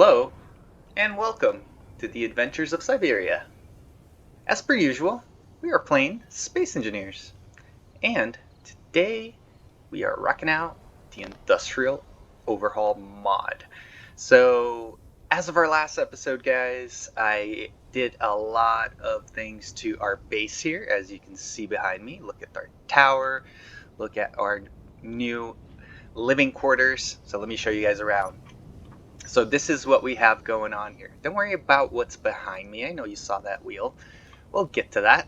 Hello, and welcome to the Adventures of Siberia. As per usual, we are playing Space Engineers, and today we are rocking out the Industrial Overhaul Mod. So, as of our last episode, guys, I did a lot of things to our base here, as you can see behind me. Look at our tower, look at our new living quarters. So, let me show you guys around. So this is what we have going on here. Don't worry about what's behind me. I know you saw that wheel. We'll get to that.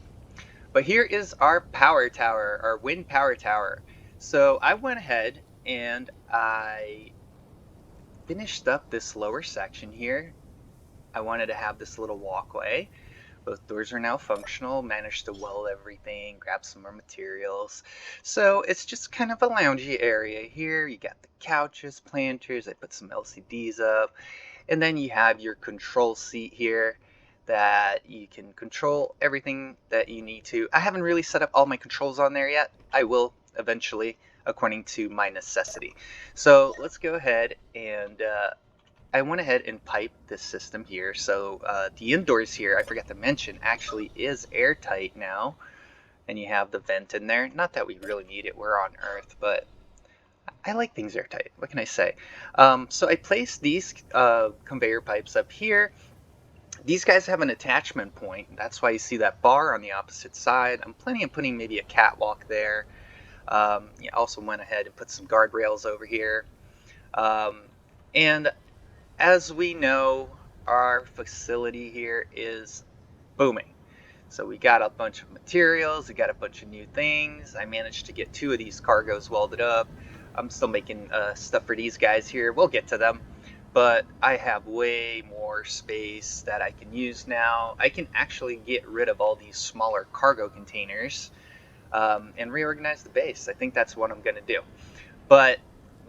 But here is our power tower, our wind power tower. So I went ahead and I finished up this lower section here. I wanted to have this little walkway. Both doors are now functional. Managed to weld everything, grab some more materials. So it's just kind of a loungy area here. You got the couches, planters. I put some LCDs up. And then you have your control seat here that you can control everything that you need to. I haven't really set up all my controls on there yet. I will eventually, according to my necessity. So let's go ahead and I went ahead and piped this system here. So the indoors here, I forgot to mention, actually is airtight now. And you have the vent in there. Not that we really need it, we're on Earth, but I like things airtight. What can I say? So I placed these conveyor pipes up here. These guys have an attachment point. That's why you see that bar on the opposite side. I'm planning on putting maybe a catwalk there. Yeah, also went ahead and put some guardrails over here. And as we know, our facility here is booming. So we got a bunch of materials, we got a bunch of new things. I managed to get 2 of these cargoes welded up. I'm still making stuff for these guys here. We'll get to them. But I have way more space that I can use now. I can actually get rid of all these smaller cargo containers and reorganize the base. I think that's what I'm going to do. But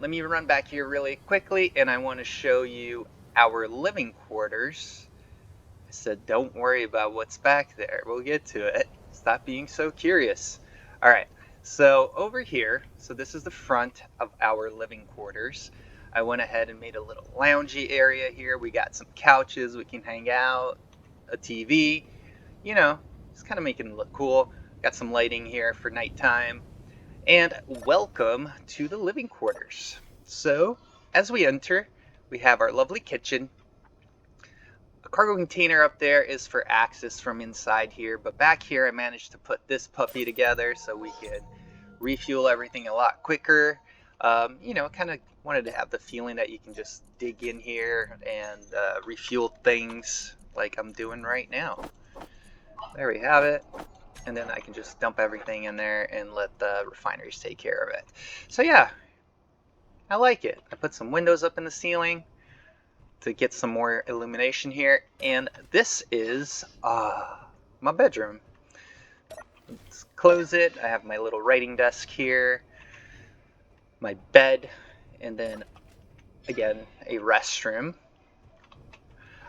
let me run back here really quickly, and I want to show you our living quarters. I said, don't worry about what's back there. We'll get to it. Stop being so curious. All right, so over here, so this is the front of our living quarters. I went ahead and made a little loungy area here. We got some couches we can hang out, a TV, you know, just kind of making it look cool. Got some lighting here for nighttime. And welcome to the living quarters. So, as we enter, we have our lovely kitchen. A cargo container up there is for access from inside here, but back here I managed to put this puppy together so we could refuel everything a lot quicker. You know, kind of wanted to have the feeling that you can just dig in here and refuel things like I'm doing right now. There we have it. And then I can just dump everything in there and let the refineries take care of it. So yeah, I like it. I put some windows up in the ceiling to get some more illumination here. And this is my bedroom. Let's close it. I have my little writing desk here, my bed, and then again a restroom.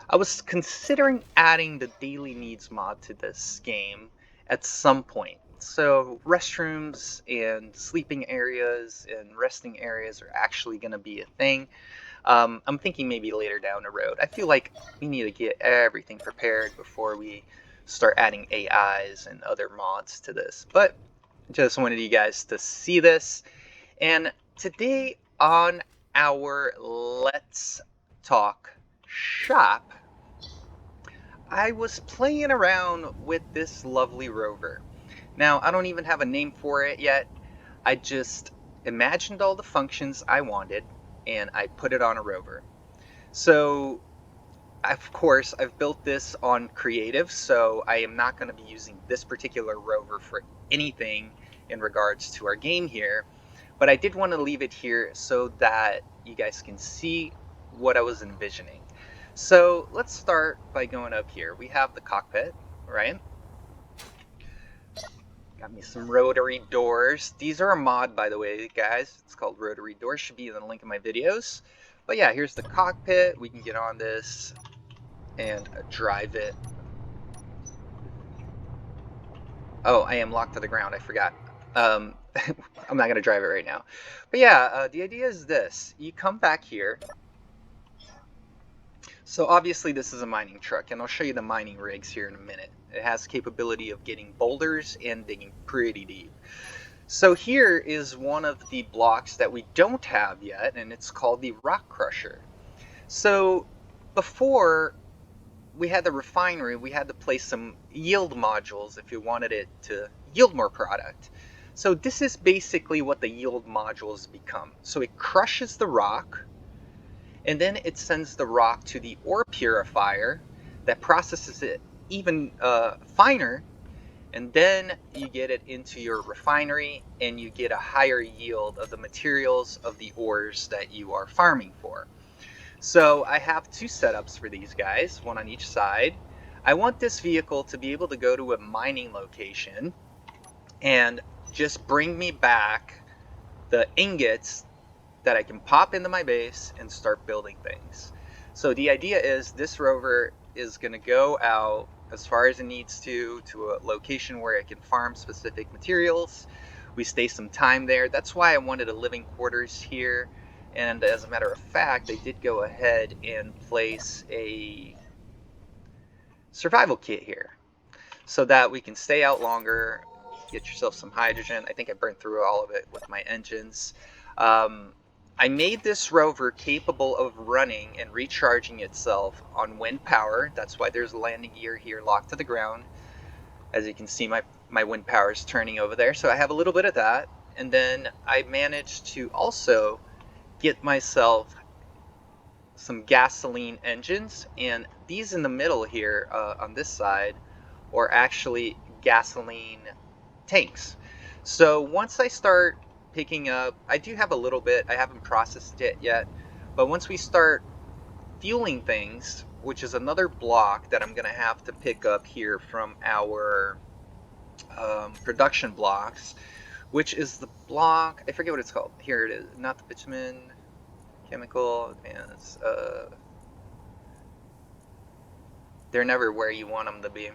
I was considering adding the daily needs mod to this game at some point. So restrooms and sleeping areas and resting areas are actually going to be a thing. I'm thinking maybe later down the road. I feel like we need to get everything prepared before we start adding AIs and other mods to this. But just wanted you guys to see this. And today on our Let's Talk Shop, I was playing around with this lovely rover. Now, I don't even have a name for it yet. I just imagined all the functions I wanted and I put it on a rover. So, of course, I've built this on creative, so I am not going to be using this particular rover for anything in regards to our game here. But I did want to leave it here so that you guys can see what I was envisioning. So let's start by going up here. We have the cockpit, right? Got me some rotary doors. These are a mod, by the way, guys. It's called rotary doors. Should be in the link of my videos. But yeah, here's the cockpit. We can get on this and drive it. Oh, I am locked to the ground. I forgot. I'm not going to drive it right now. But yeah, the idea is this. You come back here. So obviously this is a mining truck, and I'll show you the mining rigs here in a minute. It has capability of getting boulders and digging pretty deep. So here is one of the blocks that we don't have yet, and it's called the rock crusher. So before we had the refinery, we had to place some yield modules if you wanted it to yield more product. So this is basically what the yield modules become. So it crushes the rock, and then it sends the rock to the ore purifier that processes it even finer, and then you get it into your refinery and you get a higher yield of the materials of the ores that you are farming for. So I have two setups for these guys, one on each side. I want this vehicle to be able to go to a mining location and just bring me back the ingots that I can pop into my base and start building things. So the idea is this rover is going to go out as far as it needs to a location where I can farm specific materials. We stay some time there. That's why I wanted a living quarters here. And as a matter of fact, I did go ahead and place a survival kit here so that we can stay out longer, get yourself some hydrogen. I think I burned through all of it with my engines. Um, I made this rover capable of running and recharging itself on wind power. That's why there's a landing gear here locked to the ground. As you can see, my wind power is turning over there. So I have a little bit of that. And then I managed to also get myself some gasoline engines. And these in the middle here on this side are actually gasoline tanks. So once I start picking up, I do have a little bit, I haven't processed it yet, but once we start fueling things, which is another block that I'm going to have to pick up here from our production blocks, which is the block, I forget what it's called. Here it is, not the bitumen, chemical, advanced, they're never where you want them to be.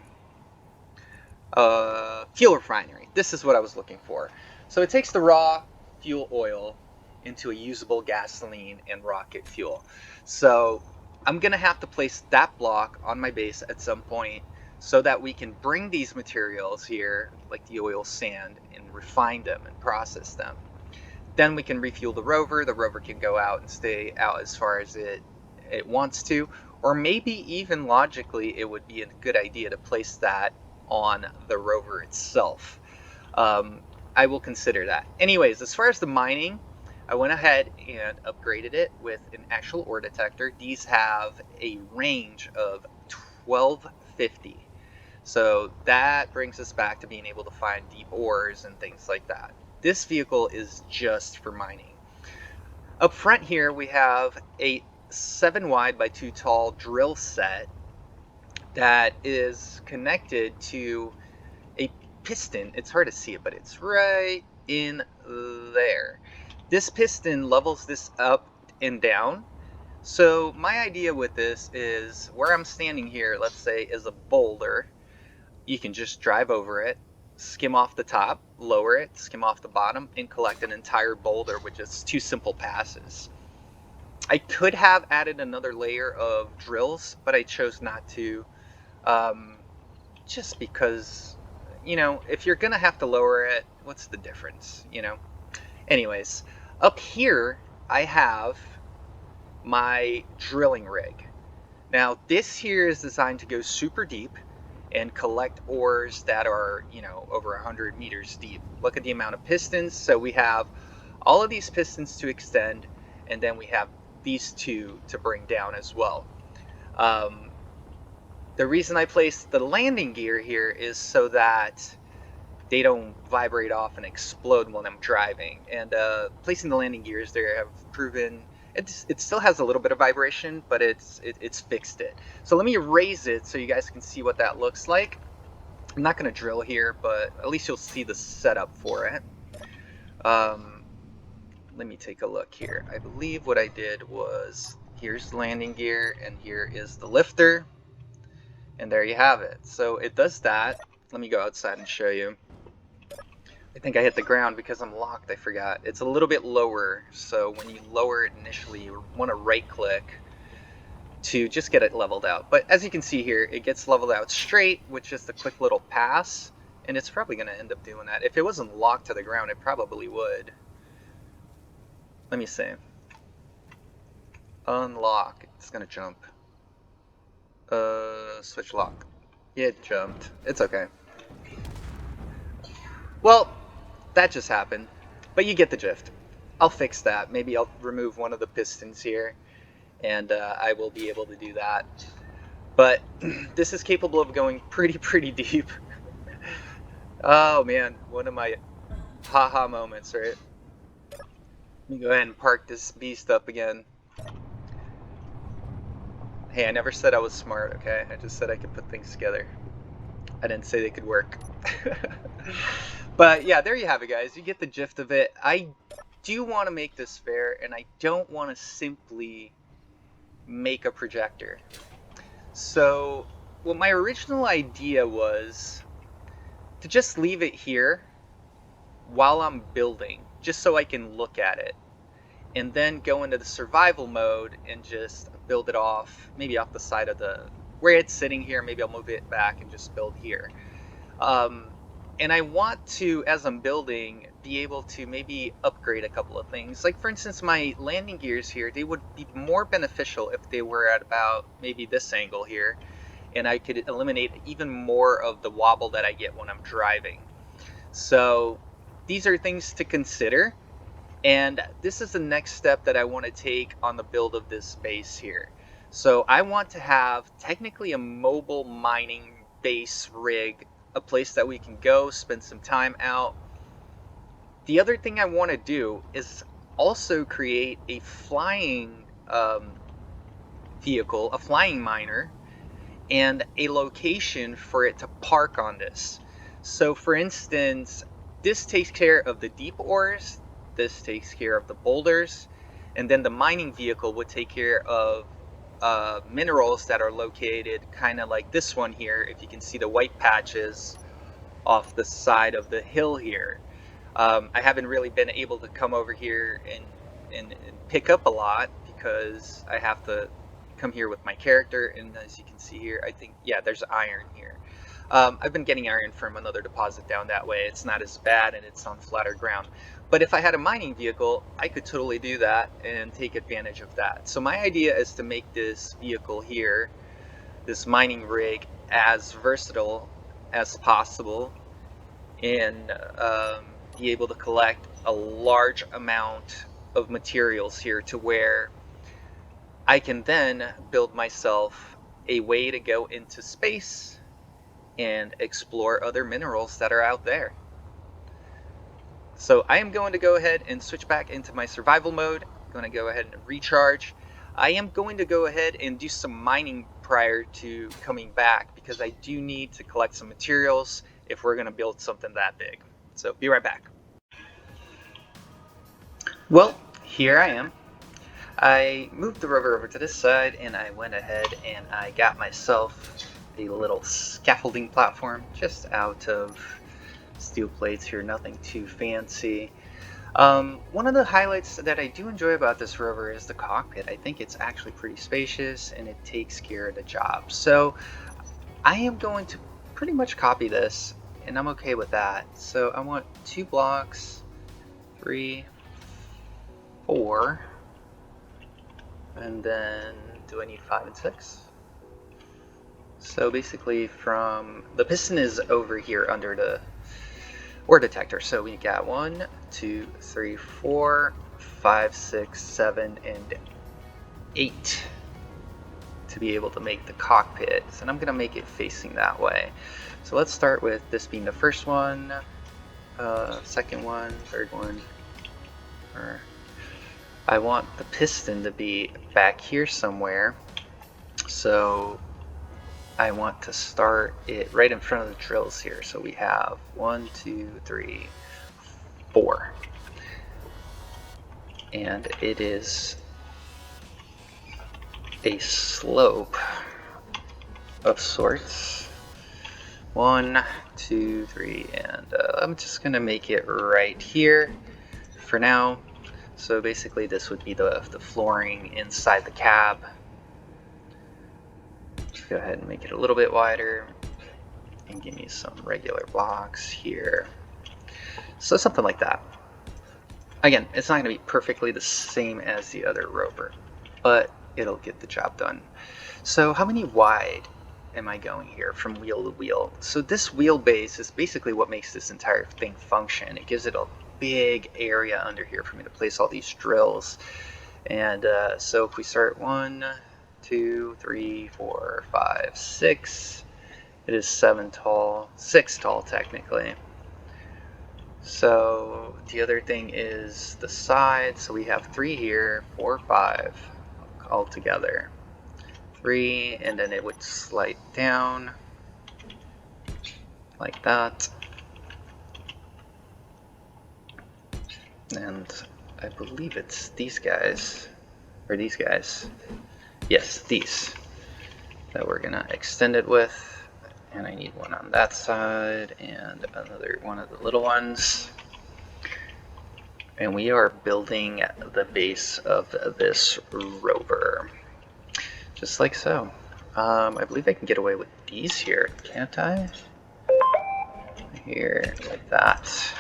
Fuel refinery. This is what I was looking for. So it takes the raw fuel oil into a usable gasoline and rocket fuel. So I'm going to have to place that block on my base at some point so that we can bring these materials here, like the oil sand, and refine them and process them. Then we can refuel the rover. The rover can go out and stay out as far as it wants to. Or maybe even logically, it would be a good idea to place that on the rover itself. I will consider that. Anyways, as far as the mining, I went ahead and upgraded it with an actual ore detector. These have a range of 1250. So that brings us back to being able to find deep ores and things like that. This vehicle is just for mining. Up front here, we have a 7 wide by 2 tall drill set that is connected to a piston. It's hard to see it, but it's right in there. This piston levels this up and down. So my idea with this is where I'm standing here, let's say, is a boulder. You can just drive over it, skim off the top, lower it, skim off the bottom, and collect an entire boulder with just 2 simple passes. I could have added another layer of drills, but I chose not to. Just because, if you're gonna have to lower it, what's the difference, Anyways, up here I have my drilling rig. Now this here is designed to go super deep and collect ores that are, over 100 meters deep. Look at the amount of pistons. So we have all of these pistons to extend, and then we have these two to bring down as well. The reason I placed the landing gear here is so that they don't vibrate off and explode when I'm driving. And placing the landing gears there have proven it still has a little bit of vibration, but it's fixed it. So let me raise it so you guys can see what that looks like. I'm not going to drill here, but at least you'll see the setup for it. Let me take a look here. I believe what I did was, here's the landing gear and here is the lifter. And there you have it. So it does that. Let me go outside and show you. I think I hit the ground because I'm locked, I forgot. It's a little bit lower, so when you lower it initially, you want to right click to just get it leveled out. But as you can see here, it gets leveled out straight with just a quick little pass, and it's probably going to end up doing that. If it wasn't locked to the ground, it probably would. Let me see. Unlock. It's going to jump. Switch lock. It jumped. It's okay. Well, that just happened, but you get the drift. I'll fix that. Maybe I'll remove one of the pistons here, and I will be able to do that. But this is capable of going pretty deep. Oh man, one of my haha moments, right? Let me go ahead and park this beast up again. Hey, I never said I was smart, okay? I just said I could put things together. I didn't say they could work. But yeah, there you have it, guys. You get the gist of it. I do want to make this fair, and I don't want to simply make a projector. So what my original idea was to just leave it here while I'm building, just so I can look at it, and then go into the survival mode and just build it off, maybe off the side of the where it's sitting here. Maybe I'll move it back and just build here. And I want to, as I'm building, be able to maybe upgrade a couple of things. Like for instance, my landing gears here, they would be more beneficial if they were at about maybe this angle here, and I could eliminate even more of the wobble that I get when I'm driving. So these are things to consider, and this is the next step that I want to take on the build of this base here. So I want to have technically a mobile mining base rig, a place that we can go spend some time out. The other thing I want to do is also create a flying vehicle, a flying miner, and a location for it to park on this. So for instance, this takes care of the deep ores, this takes care of the boulders, and then the mining vehicle would take care of minerals that are located kind of like this one here. If you can see the white patches off the side of the hill here. I haven't really been able to come over here and pick up a lot because I have to come here with my character, and as you can see here, I think, yeah, there's iron here. I've been getting iron from another deposit down that way. It's not as bad, and it's on flatter ground. But if I had a mining vehicle, I could totally do that and take advantage of that. So my idea is to make this vehicle here, this mining rig, as versatile as possible, and be able to collect a large amount of materials here to where I can then build myself a way to go into space and explore other minerals that are out there. So I am going to go ahead and switch back into my survival mode. I'm going to go ahead and recharge. I am going to go ahead and do some mining prior to coming back because I do need to collect some materials if we're going to build something that big. So be right back. Well, here I am. I moved the rover over to this side, and I went ahead and I got myself a little scaffolding platform just out of steel plates here, nothing too fancy. One of the highlights that I do enjoy about this rover is the cockpit. I think it's actually pretty spacious and it takes care of the job. So I am going to pretty much copy this, and I'm okay with that. So I want 2 blocks, 3, 4, and then do I need 5 and 6? So basically from the piston is over here under the ore detector. So we got 1, 2, 3, 4, 5, 6, 7, and 8 to be able to make the cockpit. And I'm gonna make it facing that way. So let's start with this being the first one, second one, third one. I want the piston to be back here somewhere. So I want to start it right in front of the drills here. So we have 1, 2, 3, 4. And it is a slope of sorts. 1, 2, 3, and I'm just gonna make it right here for now. So basically this would be the flooring inside the cab. go ahead and make it a little bit wider and give me some regular blocks here. So something like that. Again, it's not going to be perfectly the same as the other rover, but it'll get the job done. So how many wide am I going here from wheel to wheel? So this wheelbase is basically what makes this entire thing function. It gives it a big area under here for me to place all these drills. And so if we start 1, 2, 3, 4, 5, 6, it is 7 tall, 6 tall technically. So the other thing is the side. So we have 3 here, 4, 5 all together. 3, and then it would slide down like that. And I believe it's these guys, or these guys. Yes, these that we're gonna extend it with. And I need one on that side and another one of the little ones. And we are building the base of this rover. Just like so. I believe I can get away with these here, can't I? Here, like that.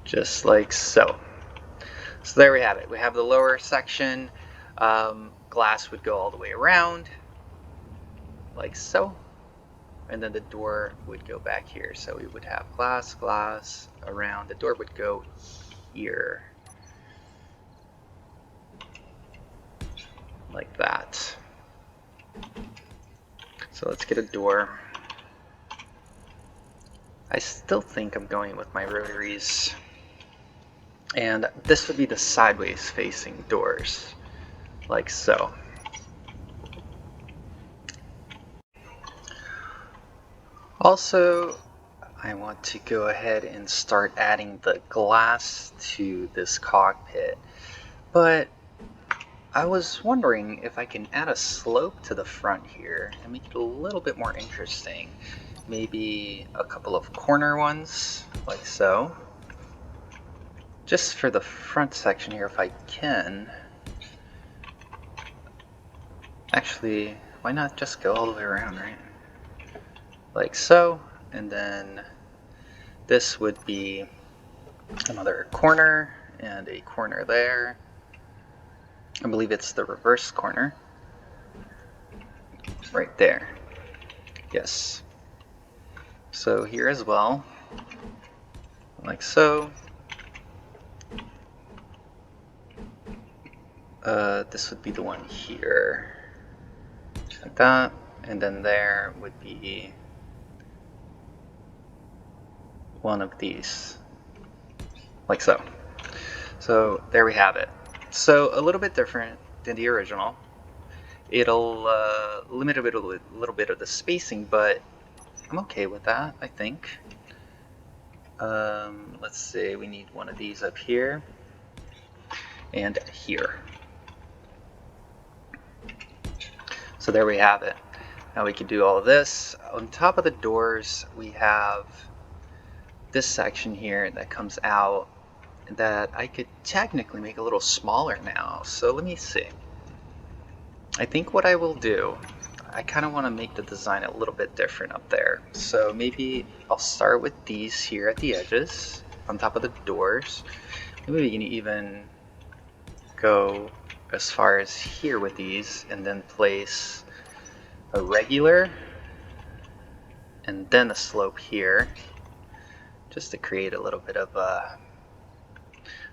Just like so. So there we have it. We have the lower section. Glass would go all the way around, like so. And then the door would go back here. So we would have glass, glass around. The door would go here. Like that. So let's get a door. I still think I'm going with my rotaries. And this would be the sideways facing doors, like so. Also, I want to go ahead and start adding the glass to this cockpit, but I was wondering if I can add a slope to the front here and make it a little bit more interesting. Maybe a couple of corner ones, like so. Just for the front section here, if I can. Actually, why not just go all the way around, right? Like so, and then this would be another corner and a corner there. I believe it's the reverse corner. Right there. Yes. So here as well, like so. This would be the one here, like that, and then there would be one of these, like so. So there we have it. So a little bit different than the original. It'll limit a little bit of the spacing, but I'm okay with that, I think. Let's say we need one of these up here and here. So there we have it. Now we can do all of this. On top of the doors, we have this section here that comes out that I could technically make a little smaller now. So let me see. I think what I will do, I kind of want to make the design a little bit different up there. So maybe I'll start with these here at the edges, on top of the doors. Maybe we can even go as far as here with these, and then place a regular, and then a slope here, just to create a little bit of a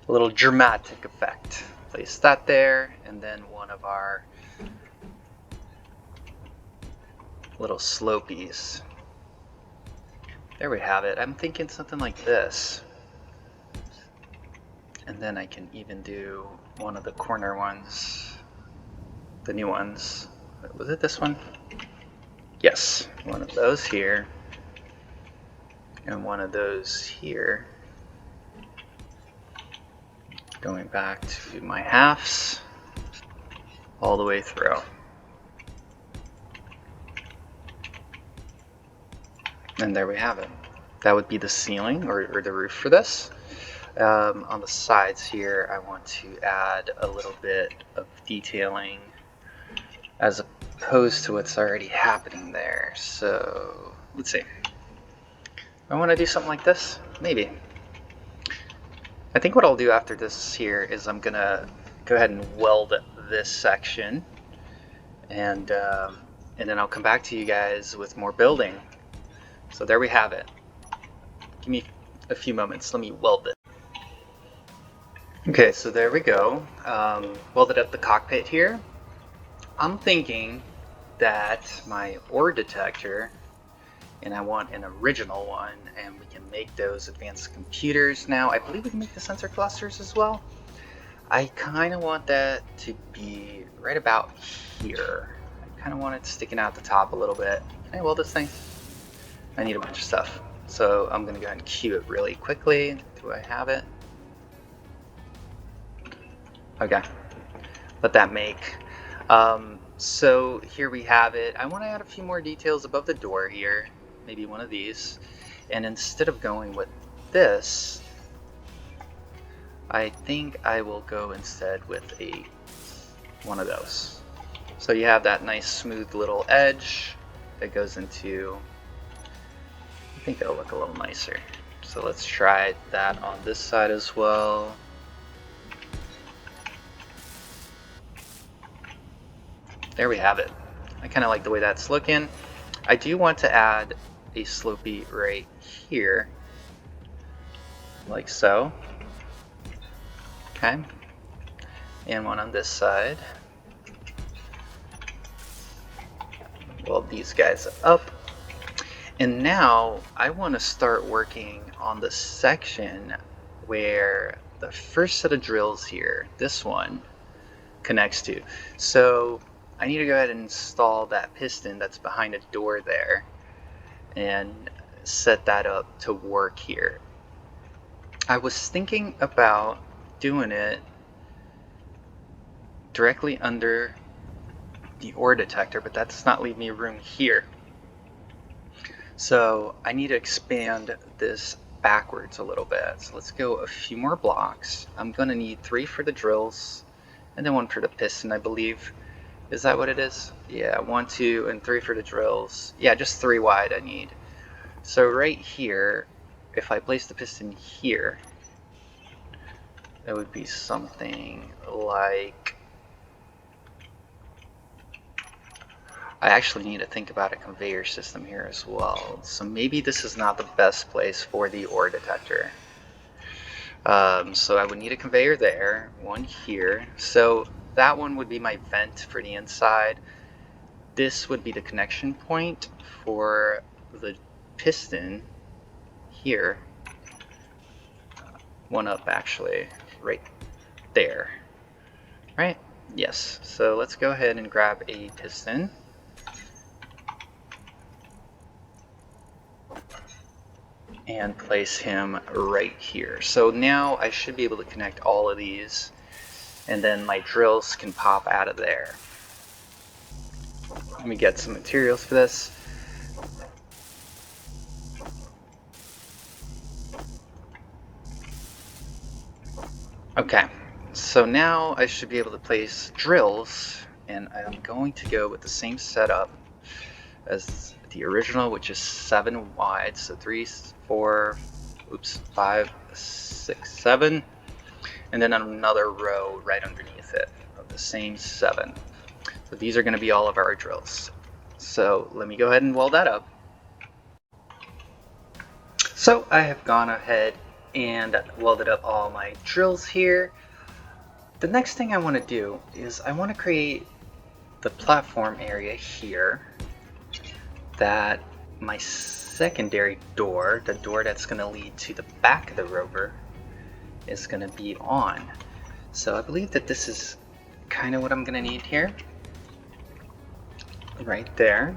little dramatic effect. Place that there, and then one of our little slopies. There we have it. I'm thinking something like this. And then I can even do one of the corner ones, the new ones. Was it this one? Yes, one of those here, and one of those here. Going back to my halves, all the way through. And there we have it. That would be the ceiling or the roof for this. On the sides here, I want to add a little bit of detailing as opposed to what's already happening there. So let's see. I want to do something like this, maybe. I think what I'll do after this here is I'm gonna go ahead and weld this section, and then I'll come back to you guys with more building. So there we have it. Give me a few moments. Let me weld it. Okay, so there we go. Welded up the cockpit here. I'm thinking that my ore detector, and I want an original one, and we can make those advanced computers now. I believe we can make the sensor clusters as well. I kind of want that to be right about here. I kind of want it sticking out the top a little bit. Can I weld this thing? I need a bunch of stuff. So I'm going to go ahead and cue it really quickly. Do I have it? Okay. Let that make. So here we have it. I want to add a few more details above the door here. Maybe one of these. And instead of going with this, I think I will go instead with one of those. So you have that nice smooth little edge that goes into, I think it'll look a little nicer. So let's try that on this side as well. There we have it. I kind of like the way that's looking. I do want to add a slopey right here, like so. Okay. And one on this side. Weld these guys up. And now I want to start working on the section where the first set of drills here, this one, connects to. So I need to go ahead and install that piston that's behind a door there and set that up to work here. I was thinking about doing it directly under the ore detector, but that does not leave me room here. So I need to expand this backwards a little bit. So let's go a few more blocks. I'm going to need 3 for the drills and then 1 for the piston, I believe. Is that what it is? Yeah, 1, 2, and 3 for the drills. Yeah, just 3 wide I need. So right here, if I place the piston here, it would be something like... I actually need to think about a conveyor system here as well. So maybe this is not the best place for the ore detector. So I would need a conveyor there, 1 here. So that one would be my vent for the inside. This would be the connection point for the piston here. 1 up actually, right there. Right? Yes. So let's go ahead and grab a piston. And place him right here. So now I should be able to connect all of these, and then my drills can pop out of there. Let me get some materials for this. Okay, so now I should be able to place drills, and I'm going to go with the same setup as the original, which is 7 wide, so 3, 4, 5, 6, 7, and then another row right underneath it of the same 7. So these are going to be all of our drills. So let me go ahead and weld that up. So I have gone ahead and welded up all my drills here. The next thing I want to do is I want to create the platform area here that my secondary door, the door that's going to lead to the back of the rover, is going to be on. So I believe that this is kind of what I'm going to need here. Right there.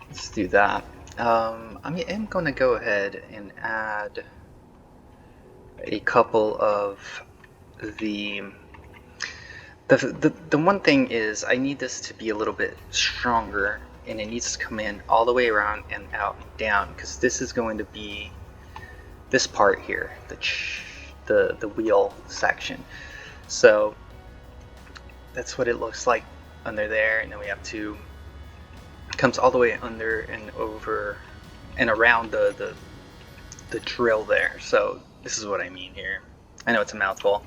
Let's do that. I am going to go ahead and add a couple of the one thing is I need this to be a little bit stronger, and it needs to come in all the way around and out and down, because this is going to be this part here, the wheel section. So that's what it looks like under there, and then we have two, comes all the way under and over and around the drill there. So this is what I mean here. I know it's a mouthful.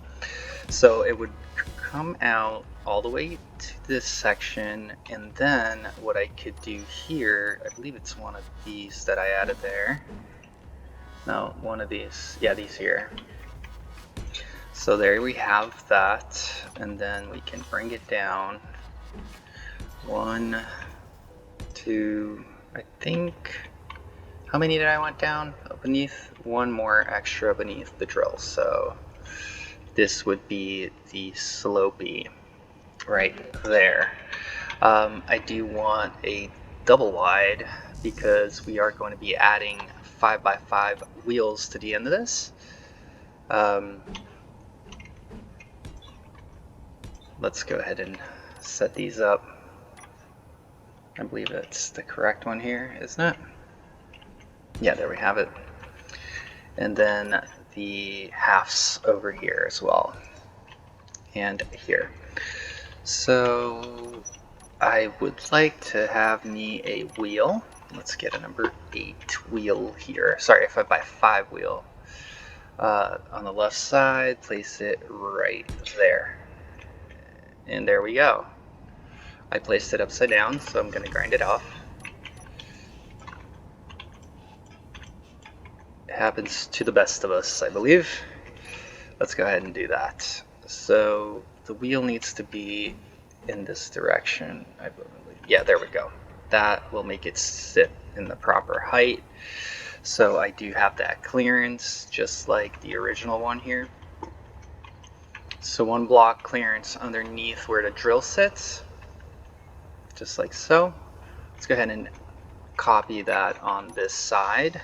So it would come out all the way to this section, and then what I could do here, I believe it's one of these that I added there. No, one of these. Yeah, these here. So there we have that, and then we can bring it down. 1, 2, I think. How many did I want down beneath? One more extra beneath the drill. So this would be the slopey right there. I do want a double wide because we are going to be adding 5x5 wheels to the end of this. Let's go ahead and set these up. I believe it's the correct one here, isn't it? Yeah, there we have it. And then the halves over here as well, and here. So I would like to have me a wheel. Let's get a number 8 wheel here. Sorry, if I buy 5 wheel. On the left side, place it right there. And there we go. I placed it upside down, so I'm going to grind it off. It happens to the best of us, I believe. Let's go ahead and do that. So the wheel needs to be in this direction, I believe. Yeah, there we go. That will make it sit in the proper height. So I do have that clearance, just like the original one here. So 1 block clearance underneath where the drill sits, just like so. Let's go ahead and copy that on this side.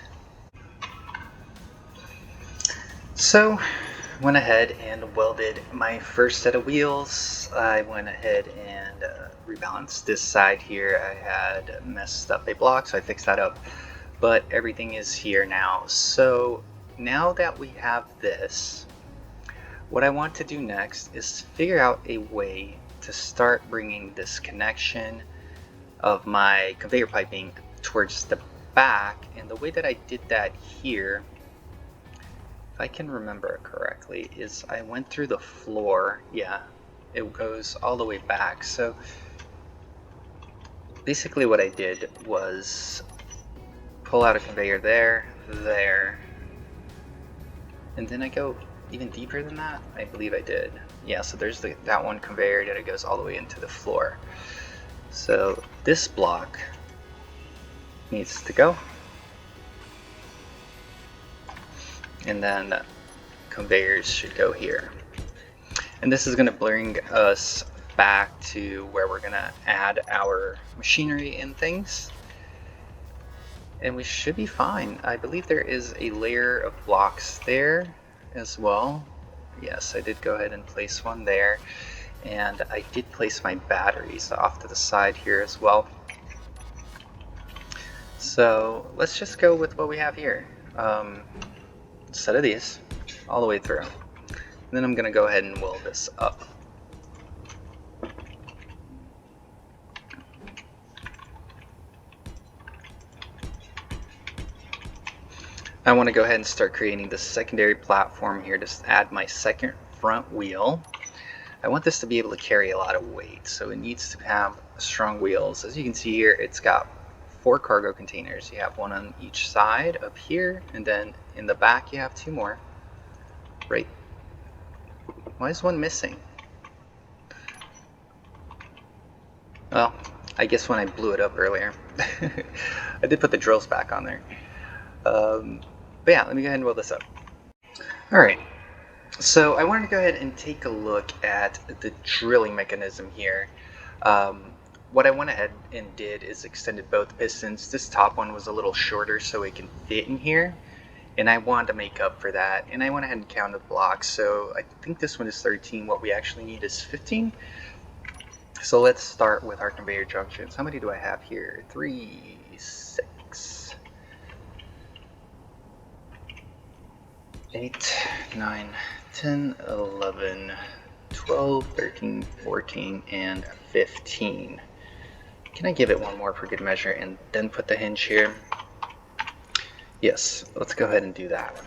So went ahead and welded my first set of wheels. I went ahead and rebalanced this side here. I had messed up a block, so I fixed that up. But everything is here now. So now that we have this, what I want to do next is figure out a way to start bringing this connection of my conveyor piping towards the back. And the way that I did that here, if I can remember correctly, is I went through the floor. Yeah, it goes all the way back. So basically what I did was pull out a conveyor there, and then I go even deeper than that. I believe I did. Yeah, so there's that one conveyor that it goes all the way into the floor. So this block needs to go, and then conveyors should go here. And this is going to bring us back to where we're going to add our machinery and things. And we should be fine. I believe there is a layer of blocks there as well. Yes, I did go ahead and place one there. And I did place my batteries off to the side here as well. So let's just go with what we have here. A set of these all the way through. And then I'm going to go ahead and weld this up. I want to go ahead and start creating the secondary platform here to add my second front wheel. I want this to be able to carry a lot of weight, so it needs to have strong wheels. As you can see here, it's got 4 cargo containers. You have one on each side up here, and then in the back you have 2 more. Right. Why is one missing? Well, I guess when I blew it up earlier. I did put the drills back on there. But yeah, let me go ahead and weld this up. Alright, so I wanted to go ahead and take a look at the drilling mechanism here. What I went ahead and did is extended both pistons. This top one was a little shorter so it can fit in here, and I wanted to make up for that. And I went ahead and counted the blocks, so I think this one is 13. What we actually need is 15. So let's start with our conveyor junctions. How many do I have here? 3, 6. 8, 9, 10, 11, 12, 13, 14, and 15. Can I give it one more for good measure and then put the hinge here? Yes, let's go ahead and do that.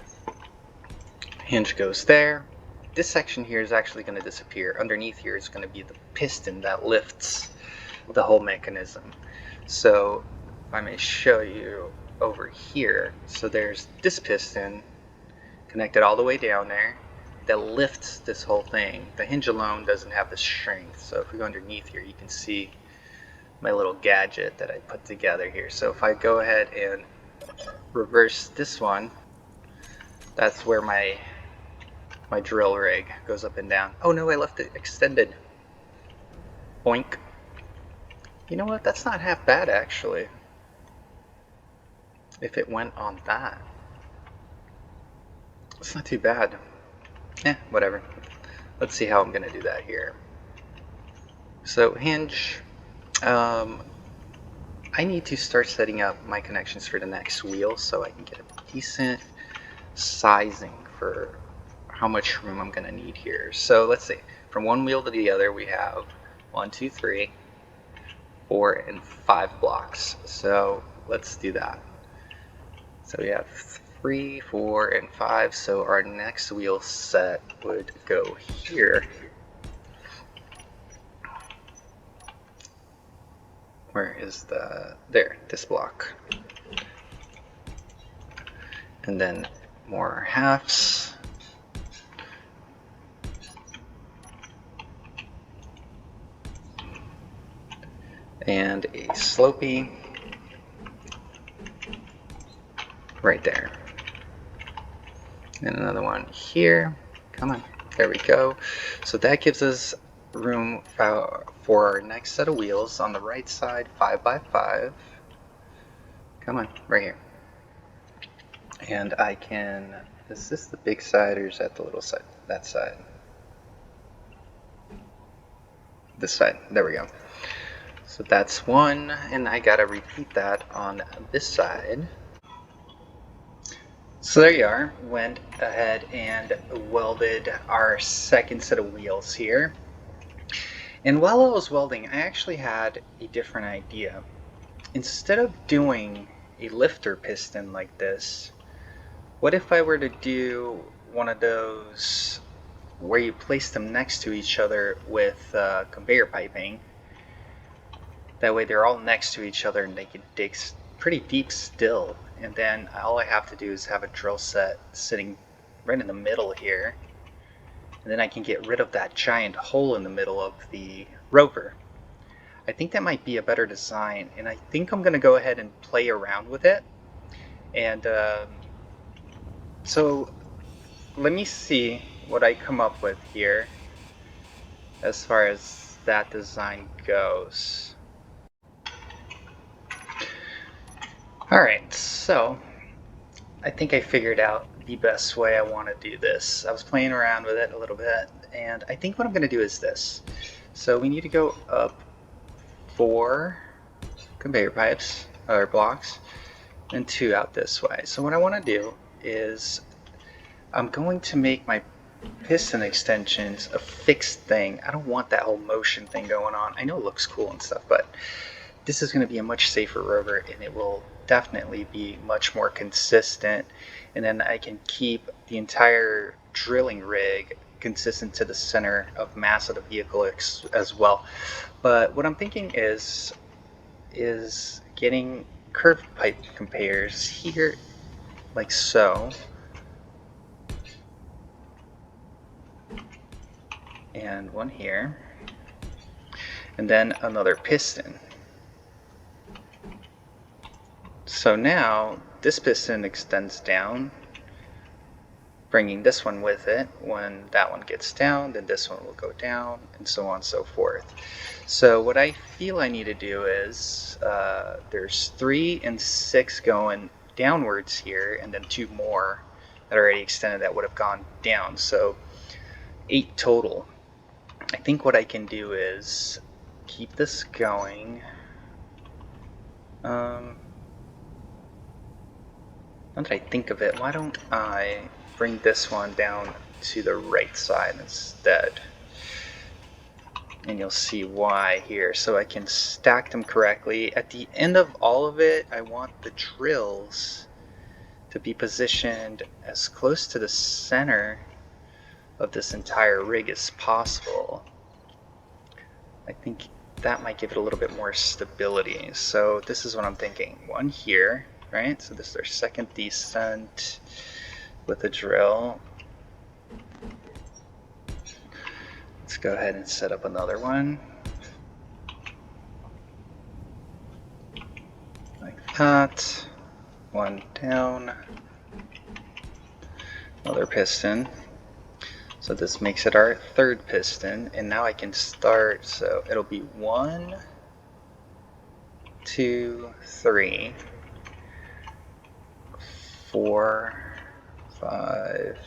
Hinge goes there. This section here is actually going to disappear. Underneath here is going to be the piston that lifts the whole mechanism. So if I may show you over here, so there's this piston connected all the way down there that lifts this whole thing. The hinge alone doesn't have the strength. So if we go underneath here, you can see my little gadget that I put together here. So if I go ahead and reverse this one, that's where my drill rig goes up and down. Oh no, I left it extended. Boink. You know what? That's not half bad actually. If it went on that. It's not too bad. Whatever. Let's see how I'm going to do that here. So hinge, I need to start setting up my connections for the next wheel so I can get a decent sizing for how much room I'm going to need here. So let's see, from one wheel to the other we have 1, 2, 3, 4, and 5 blocks. So let's do that. So we have 3, 4, and 5. So our next wheel set would go here. Where is the, there, this block. And then more halves. And a slopey right there. And another one here. Come on, there we go. So that gives us room for our next set of wheels on the right side, 5x5. Come on, right here. And I can, is this the big side or is that the little side? That side. This side, there we go. So that's one, and I gotta repeat that on this side. So there you are, went ahead and welded our second set of wheels here. And while I was welding, I actually had a different idea. Instead of doing a lifter piston like this, what if I were to do one of those where you place them next to each other with conveyor piping? That way they're all next to each other and they can dig pretty deep still. And then all I have to do is have a drill set sitting right in the middle here. And then I can get rid of that giant hole in the middle of the rover. I think that might be a better design, and I think I'm going to go ahead and play around with it. And so let me see what I come up with here as far as that design goes. Alright, so I think I figured out the best way I want to do this. I was playing around with it a little bit, and I think what I'm going to do is this. So we need to go up 4 conveyor pipes, or blocks, and 2 out this way. So what I want to do is I'm going to make my piston extensions a fixed thing. I don't want that whole motion thing going on. I know it looks cool and stuff, but this is going to be a much safer rover, and it will definitely be much more consistent. And then I can keep the entire drilling rig consistent to the center of mass of the vehicle as well. But what I'm thinking is getting curved pipe conveyors here, like so. And one here. And then another piston. So now this piston extends down, bringing this one with it. When that one gets down, then this one will go down, and so on and so forth. So what I feel I need to do is, there's 3 and 6 going downwards here, and then 2 more that are already extended that would have gone down. So 8 total. I think what I can do is keep this going. Now that I think of it, why don't I bring this one down to the right side instead. And you'll see why here. So I can stack them correctly. At the end of all of it, I want the drills to be positioned as close to the center of this entire rig as possible. I think that might give it a little bit more stability. So this is what I'm thinking. One here, right? So this is our second descent with a drill. Let's go ahead and set up another one. Like that. One down. Another piston. So this makes it our third piston. And now I can start, so it'll be 1, 2, 3, 4, 5.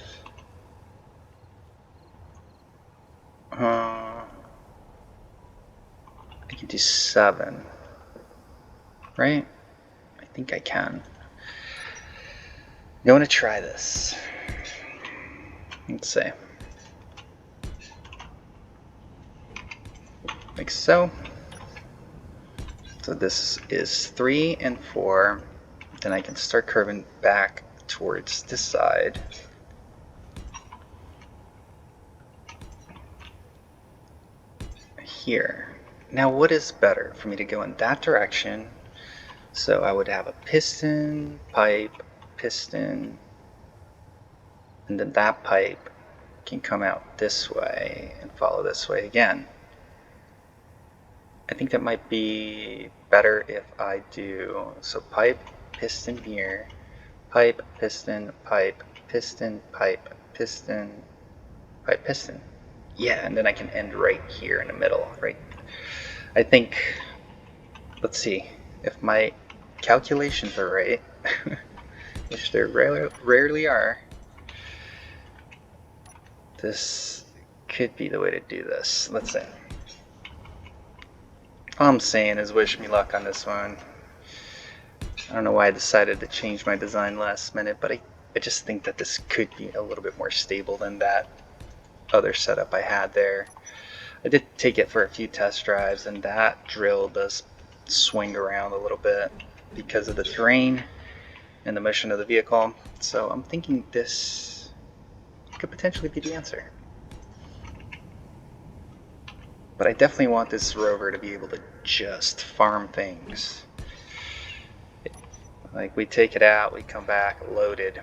I can do 7, right? I think I can. I'm going to try this. Let's see. Like so. So this is 3 and 4. Then I can start curving back towards this side. Here. Now what is better for me to go in that direction? So I would have a piston, pipe, piston, and then that pipe can come out this way and follow this way again. I think that might be better if I do, so pipe, piston here, pipe, piston, pipe, piston, pipe, piston, pipe, piston. Yeah, and then I can end right here in the middle, right? I think, let's see, if my calculations are right, which they rarely are, this could be the way to do this. Let's see. All I'm saying is wish me luck on this one. I don't know why I decided to change my design last minute, but I just think that this could be a little bit more stable than that other setup I had there. I did take it for a few test drives, and that drill does swing around a little bit because of the terrain and the motion of the vehicle. So I'm thinking this could potentially be the answer. But I definitely want this rover to be able to just farm things. Like we take it out, we come back loaded.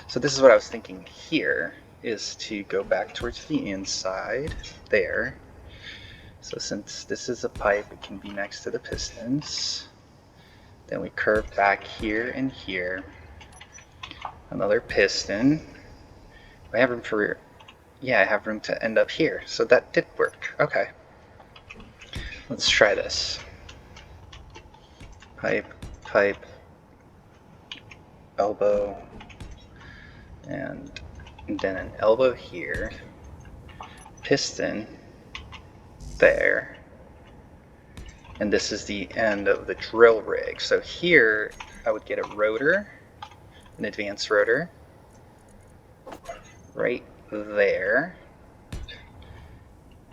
So this is what I was thinking here, is to go back towards the inside there. So since this is a pipe, it can be next to the pistons. Then we curve back here and here. Another piston. I have room for, yeah, I have room to end up here. So that did work. Okay. Let's try this. Pipe, pipe, elbow, and then an elbow here. Piston there. And this is the end of the drill rig. So here I would get a rotor, an advanced rotor, right there.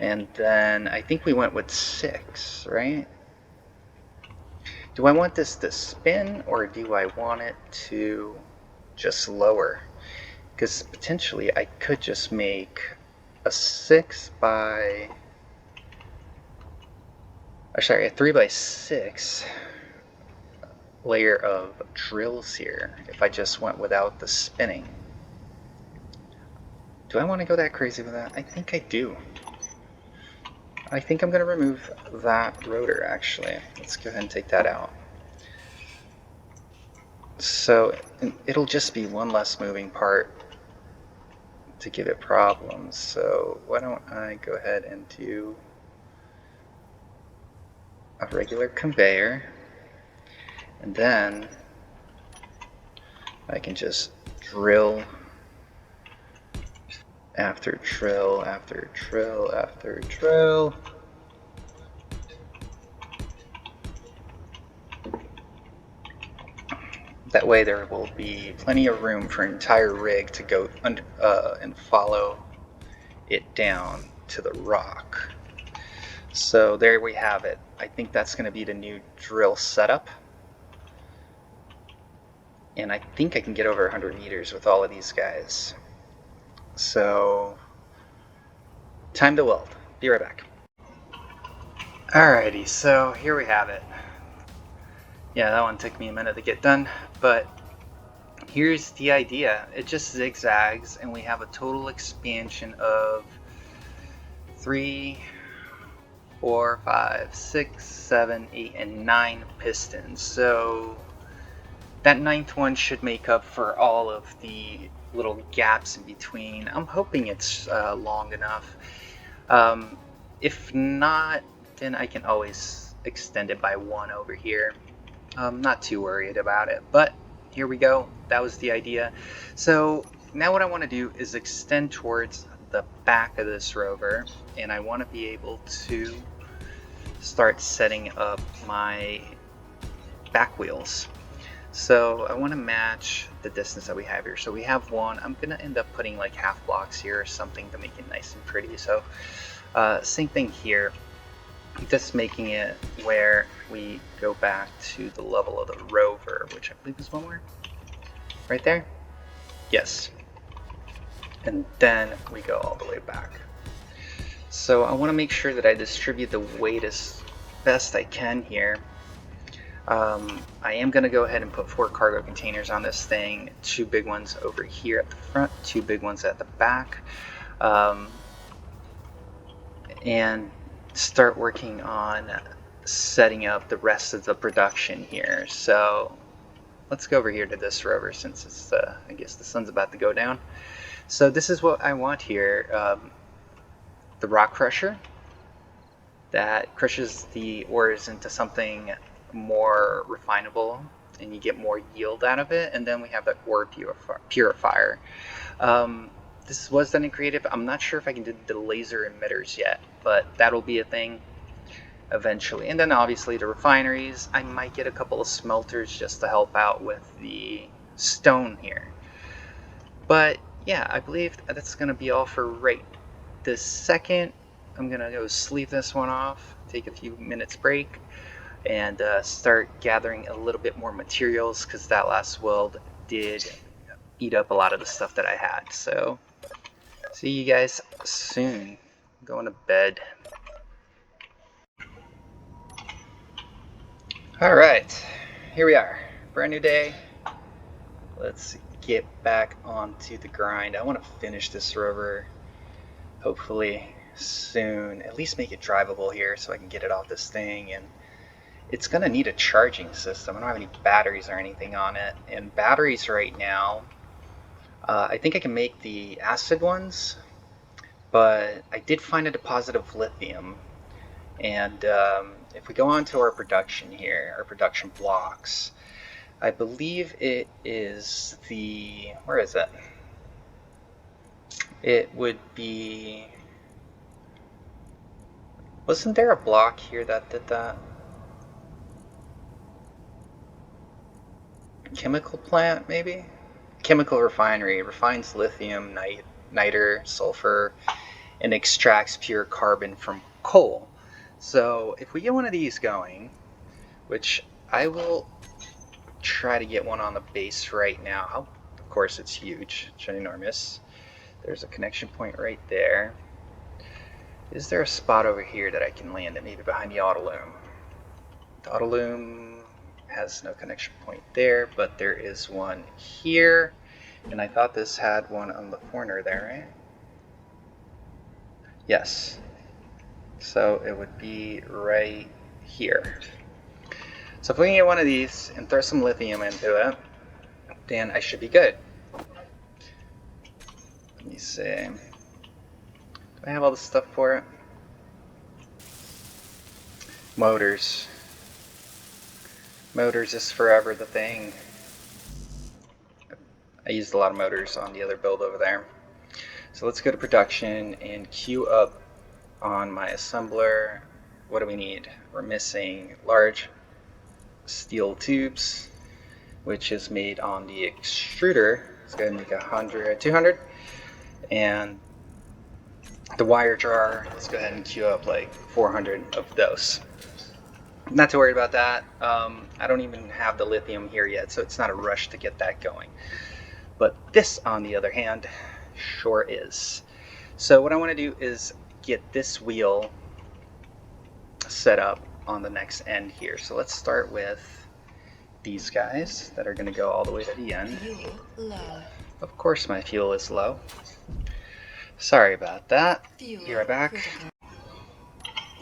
And then I think we went with 6, right? Do I want this to spin, or do I want it to just lower? Because potentially I could just make a 6 by, or sorry, a 3 by 6 layer of drills here if I just went without the spinning. Do I want to go that crazy with that? I think I do. I think I'm going to remove that rotor actually. Let's go ahead and take that out. So it'll just be one less moving part to give it problems. So why don't I go ahead and do a regular conveyor, and then I can just drill after drill after drill after drill. That way there will be plenty of room for an entire rig to go under, and follow it down to the rock. So there we have it. I think that's going to be the new drill setup. And I think I can get over 100 meters with all of these guys. So, time to weld. Be right back. Alrighty, so here we have it. Yeah, that one took me a minute to get done, but here's the idea. It just zigzags, and we have a total expansion of 3, 4, 5, 6, 7, 8, and 9 pistons. So that 9th one should make up for all of the little gaps in between. I'm hoping it's long enough. If not, then I can always extend it by 1 over here. I'm not too worried about it, but here we go. That was the idea. So now what I want to do is extend towards the back of this rover, and I want to be able to start setting up my back wheels. So I want to match the distance that we have here. So we have 1. I'm going to end up putting like half blocks here or something to make it nice and pretty. So same thing here. Just making it where we go back to the level of the rover, which I believe is 1 more. Right there? Yes. And then we go all the way back. So I want to make sure that I distribute the weight as best I can here. I am going to go ahead and put 4 cargo containers on this thing, 2 big ones over here at the front, 2 big ones at the back, and start working on setting up the rest of the production here. So let's go over here to this rover since it's I guess the sun's about to go down. So this is what I want here. The rock crusher that crushes the ores into something more refinable and you get more yield out of it. And then we have the ore purifier. This was done in creative. I'm not sure if I can do the laser emitters yet, but that'll be a thing eventually. And then obviously the refineries. I might get a couple of smelters just to help out with the stone here. But yeah, I believe that's going to be all for right this second. I'm going to go sleeve this one off, take a few minutes break, and start gathering a little bit more materials because that last weld did eat up a lot of the stuff that I had. So see you guys soon. I'm going to bed. Alright, here we are. Brand new day. Let's get back onto the grind. I want to finish this rover hopefully soon. At least make it drivable here so I can get it off this thing. And it's going to need a charging system. I don't have any batteries or anything on it. And batteries right now, I think I can make the acid ones, but I did find a deposit of lithium. And if we go on to our production here, our production blocks, I believe it is the, where is it? It would be, wasn't there a block here that did that? Chemical plant, maybe? Chemical refinery refines lithium, niter, sulfur, and extracts pure carbon from coal. So if we get one of these going, which I will try to get one on the base right now. Of course, it's huge, it's ginormous. There's a connection point right there. Is there a spot over here that I can land it? Maybe behind the autoloom. The autoloom has no connection point there, but there is one here. And I thought this had one on the corner there, right? Yes. So it would be right here. So if we can get one of these and throw some lithium into it, then I should be good. Let me see. Do I have all the stuff for it? Motors. Motors is forever the thing. I used a lot of motors on the other build over there. So let's go to production and queue up on my assembler. What do we need? We're missing large steel tubes, which is made on the extruder. Let's go ahead and make 100, 200. And the wire jar, let's go ahead and queue up like 400 of those. Not too worried about that. I don't even have the lithium here yet, so it's not a rush to get that going. But this, on the other hand, sure is. So what I want to do is get this wheel set up on the next end here. So let's start with these guys that are going to go all the way to the end. Fuel low. Of course my fuel is low. Sorry about that. Fuel Be right back. critical.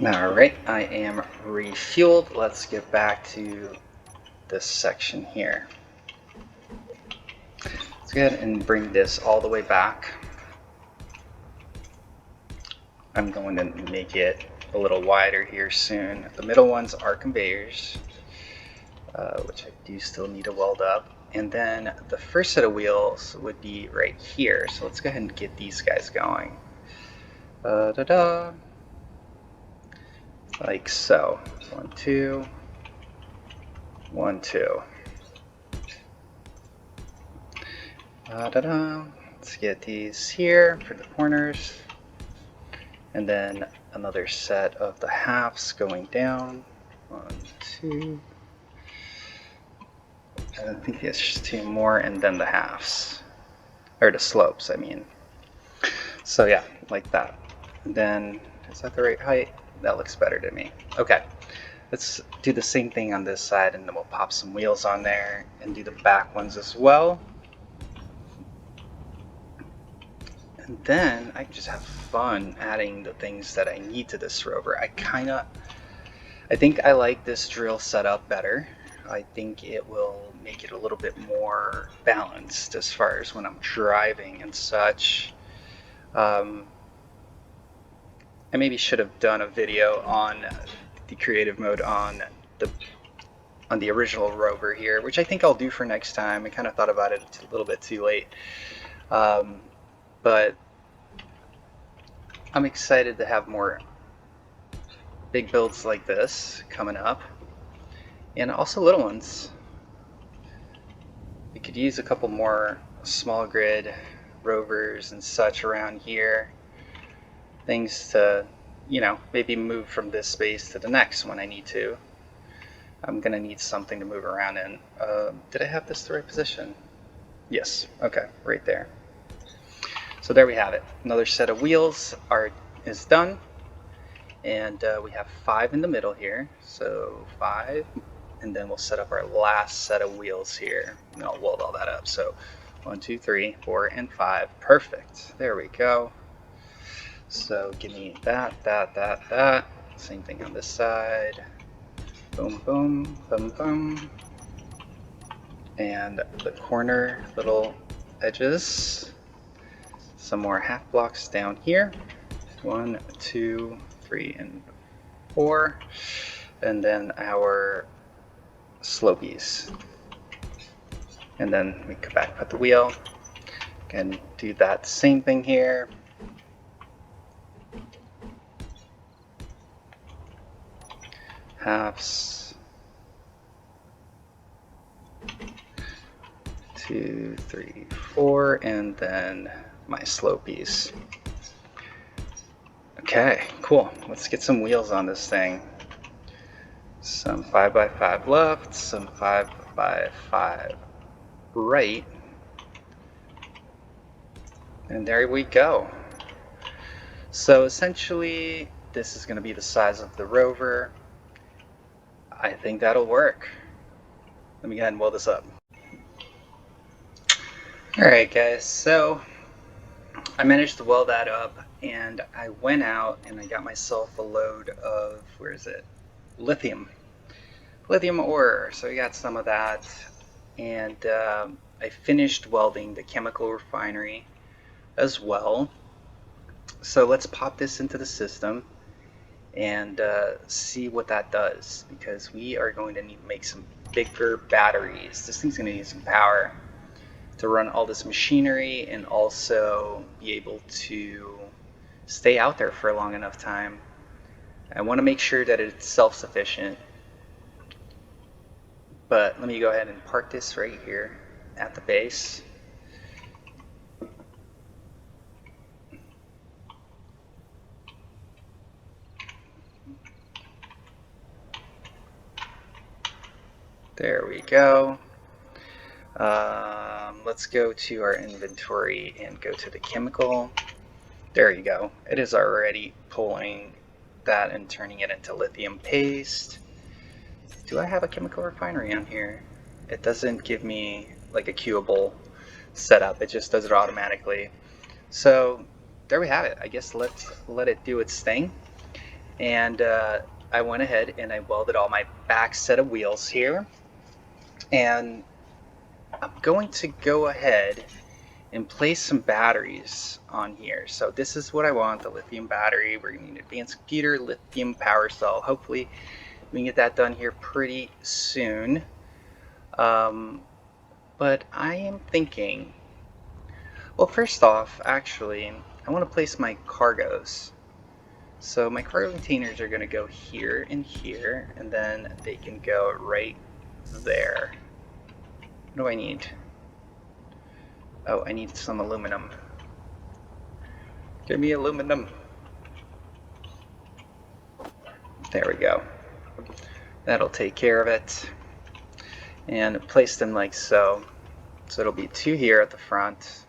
Alright, I am refueled. Let's get back to this section here. Let's go ahead and bring this all the way back. I'm going to make it a little wider here soon. The middle ones are conveyors, which I do still need to weld up. And then the first set of wheels would be right here. So let's go ahead and get these guys going. Like so. 1, 2, 1, 2. Let's get these here for the corners. And then another set of the halves going down. 1, 2. I think it's just 2 more, and then the halves. Or the slopes, I mean. So yeah, like that. And then, is that the right height? That looks better to me. Okay, let's do the same thing on this side, and then we'll pop some wheels on there and do the back ones as well. And then I can just have fun adding the things that I need to this rover. I think I like this drill setup better. I think it will make it a little bit more balanced as far as when I'm driving and such. I maybe should have done a video on the creative mode on the original rover here, which I think I'll do for next time. I kind of thought about it a little bit too late. But I'm excited to have more big builds like this coming up, and also little ones. We could use a couple more small grid rovers and such around here. Things to, maybe move from this space to the next when I need to. I'm gonna need something to move around in. Did I have this the right position? Yes, okay, right there. So there we have it. Another set of wheels is done. And we have 5 in the middle here. So 5, and then we'll set up our last set of wheels here. And I'll weld all that up. So 1, 2, 3, 4, and 5. Perfect. There we go. So give me that. Same thing on this side. Boom, boom, boom, boom. And the corner little edges. Some more half blocks down here. 1, 2, 3, and 4. And then our slopies. And then we come back, put the wheel. And do that same thing here. Halves. 2, 3, 4, and then my slopies. Okay, cool. Let's get some wheels on this thing. Some 5x5 left, some 5x5 right. And there we go. So essentially, this is going to be the size of the rover. I think that'll work. Let me go ahead and weld this up. Alright guys, so I managed to weld that up, and I went out and I got myself a load of, where is it? Lithium ore. So I got some of that, and I finished welding the chemical refinery as well. So let's pop this into the system and see what that does, because we are going to need to make some bigger batteries. This thing's going to need some power to run all this machinery and also be able to stay out there for a long enough time. I want to make sure that it's self-sufficient. But let me go ahead and park this right here at the base. There we go. Let's go to our inventory and go to the chemical. There you go. It is already pulling that and turning it into lithium paste. Do I have a chemical refinery on here? It doesn't give me like a queuable setup. It just does it automatically. So there we have it. I guess let's let it do its thing. And I went ahead and I welded all my back set of wheels here. And I'm going to go ahead and place some batteries on here. So this is what I want, the lithium battery. We're going to need an advanced computer, lithium power cell. Hopefully we can get that done here pretty soon. But I am thinking, well, first off, actually, I want to place my cargoes. So my cargo containers are going to go here and here, and then they can go right there. What do I need? Oh, I need some aluminum. Give me aluminum. There we go. That'll take care of it. And place them like so. So it'll be 2 here at the front.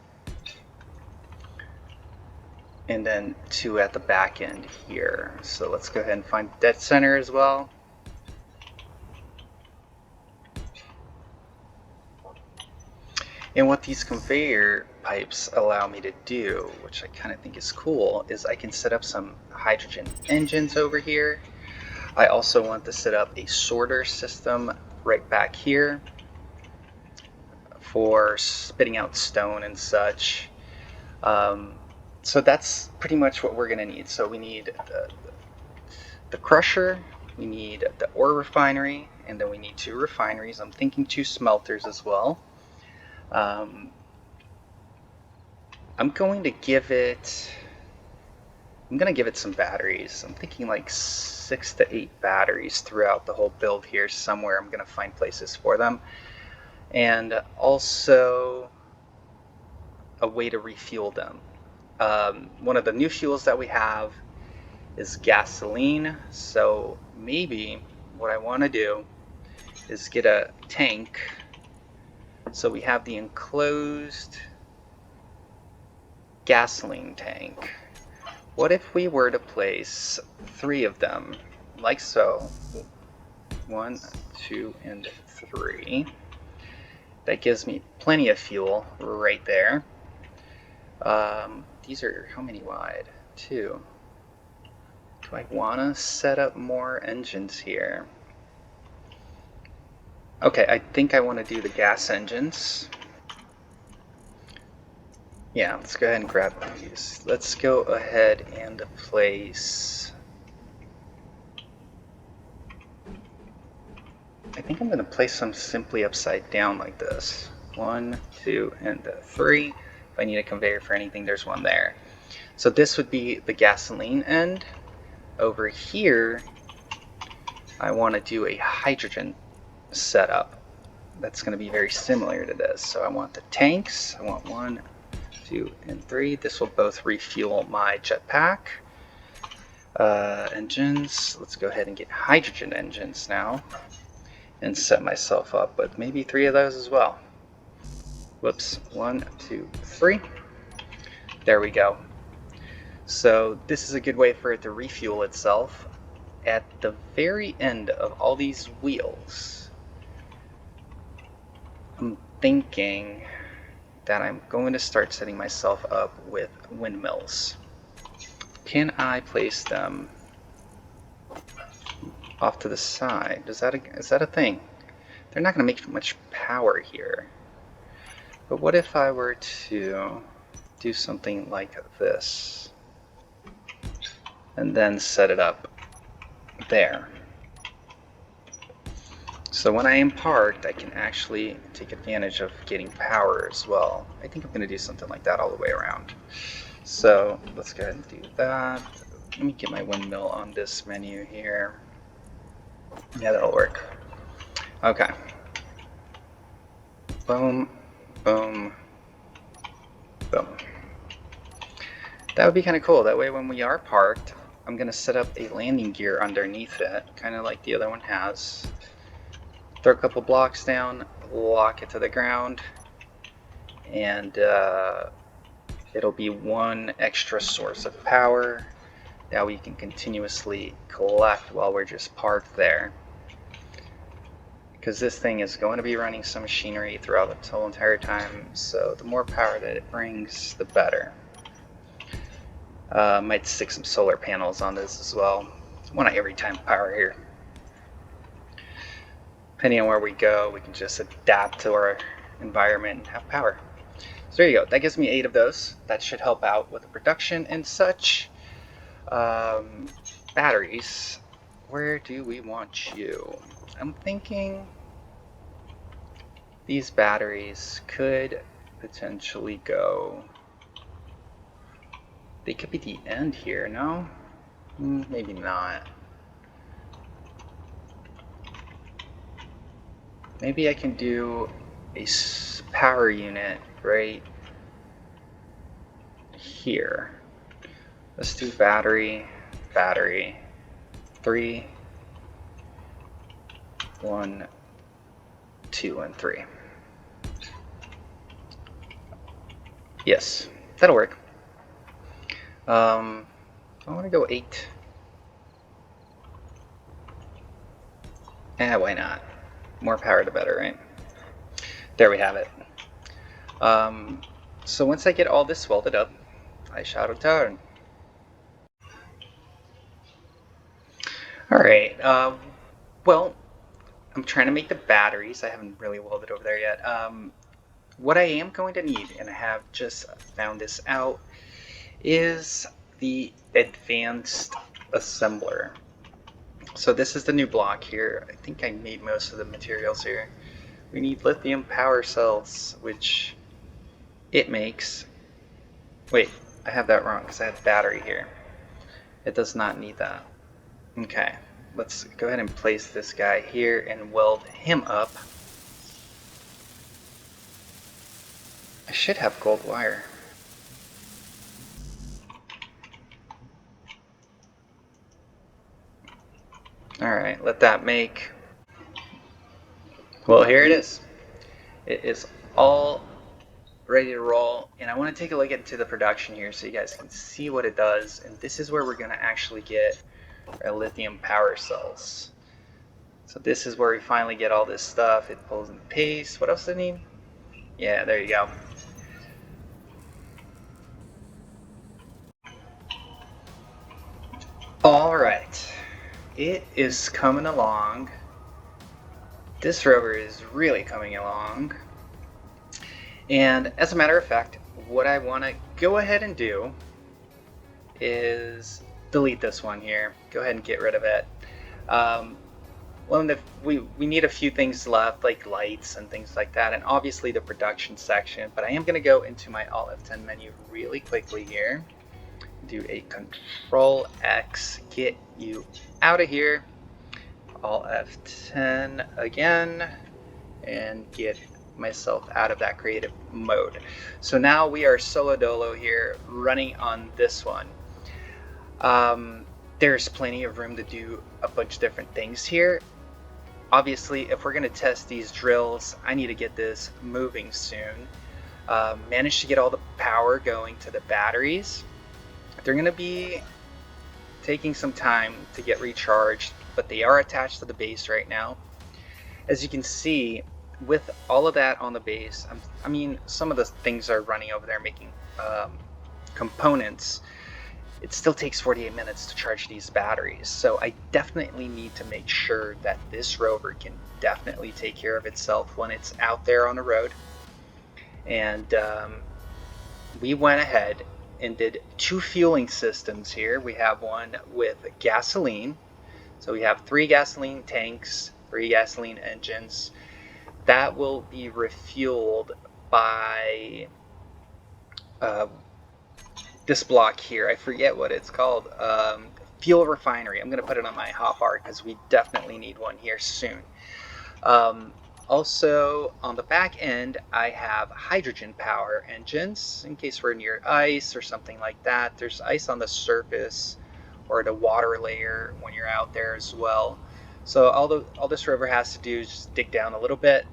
And then 2 at the back end here. So let's go ahead and find dead center as well. And what these conveyor pipes allow me to do, which I kind of think is cool, is I can set up some hydrogen engines over here. I also want to set up a sorter system right back here for spitting out stone and such. So that's pretty much what we're going to need. So we need the crusher, we need the ore refinery, and then we need 2 refineries. I'm thinking 2 smelters as well. I'm going to give it some batteries. I'm thinking like 6 to 8 batteries throughout the whole build here somewhere. I'm going to find places for them. And also a way to refuel them. One of the new fuels that we have is gasoline. So maybe what I want to do is get a tank. So we have the enclosed gasoline tank. What if we were to place 3 of them, like so? 1, 2, and 3. That gives me plenty of fuel right there. These are how many wide? 2. Do I want to set up more engines here? Okay, I think I want to do the gas engines. Yeah, let's go ahead and grab these. Let's go ahead and place... I think I'm going to place them simply upside down like this. 1, 2, and 3. If I need a conveyor for anything, there's one there. So this would be the gasoline end. Over here, I want to do a hydrogen setup. That's going to be very similar to this. So I want the tanks. I want 1, 2, and 3. This will both refuel my jetpack. Engines. Let's go ahead and get hydrogen engines now and set myself up with maybe 3 of those as well. Whoops. 1, 2, 3. There we go. So this is a good way for it to refuel itself. At the very end of all these wheels, I'm thinking that I'm going to start setting myself up with windmills. Can I place them off to the side? Is that a thing? They're not going to make much power here. But what if I were to do something like this and then set it up there? So when I am parked, I can actually take advantage of getting power as well. I think I'm going to do something like that all the way around. So let's go ahead and do that. Let me get my windmill on this menu here. Yeah, that'll work. Okay. Boom, boom, boom. That would be kind of cool. That way when we are parked, I'm going to set up a landing gear underneath it, kind of like the other one has. Throw a couple blocks down, lock it to the ground, and it'll be one extra source of power that we can continuously collect while we're just parked there. Because this thing is going to be running some machinery throughout the whole entire time, so the more power that it brings, the better. Might stick some solar panels on this as well. Want every time power here. Depending on where we go, we can just adapt to our environment and have power. So there you go. That gives me 8 of those. That should help out with the production and such. Batteries. Where do we want you? I'm thinking these batteries could potentially go. They could be the end here, no? Maybe not. Maybe I can do a power unit right here. Let's do battery, 3, 1, 2, and 3. Yes, that'll work. I want to go 8. Why not? More power the better, right? There we have it. So once I get all this welded up, I shall return. Alright, well, I'm trying to make the batteries. I haven't really welded over there yet. What I am going to need, and I have just found this out, is the advanced assembler. So this is the new block here. I think I made most of the materials here. We need lithium power cells, which it makes. Wait, I have that wrong because I have battery here. It does not need that. Okay, let's go ahead and place this guy here and weld him up. I should have gold wire. Alright, let that make. Well, here it is. It is all ready to roll, and I want to take a look into the production here so you guys can see what it does. And this is where we're going to actually get our lithium power cells. So this is where we finally get all this stuff. It pulls and pastes. What else do I need? Yeah, there you go. All right, it is coming along. This rover is really coming along. And as a matter of fact, what I want to go ahead and do is delete this one here. Go ahead and get rid of it. We need a few things left, like lights and things like that, and obviously the production section. But I am going to go into my Alt F10 menu really quickly here. Do a Control X, get you out of here. Alt F10 again, and get myself out of that creative mode. So now we are solo dolo here running on this one. There's plenty of room to do a bunch of different things here. Obviously, if we're going to test these drills, I need to get this moving soon. Managed to get all the power going to the batteries. They're going to be taking some time to get recharged, but they are attached to the base right now. As you can see, with all of that on the base, I mean, some of the things are running over there making components. It still takes 48 minutes to charge these batteries, so I definitely need to make sure that this rover can definitely take care of itself when it's out there on the road. And we went ahead and did 2 fueling systems here. We have one with gasoline, so we have 3 gasoline tanks, 3 gasoline engines. That will be refueled by this block here. I forget what it's called. Fuel refinery. I'm going to put it on my hotbar because we definitely need one here soon. Also, on the back end, I have hydrogen power engines in case we're near ice or something like that. There's ice on the surface or the water layer when you're out there as well. So all this rover has to do is just dig down a little bit,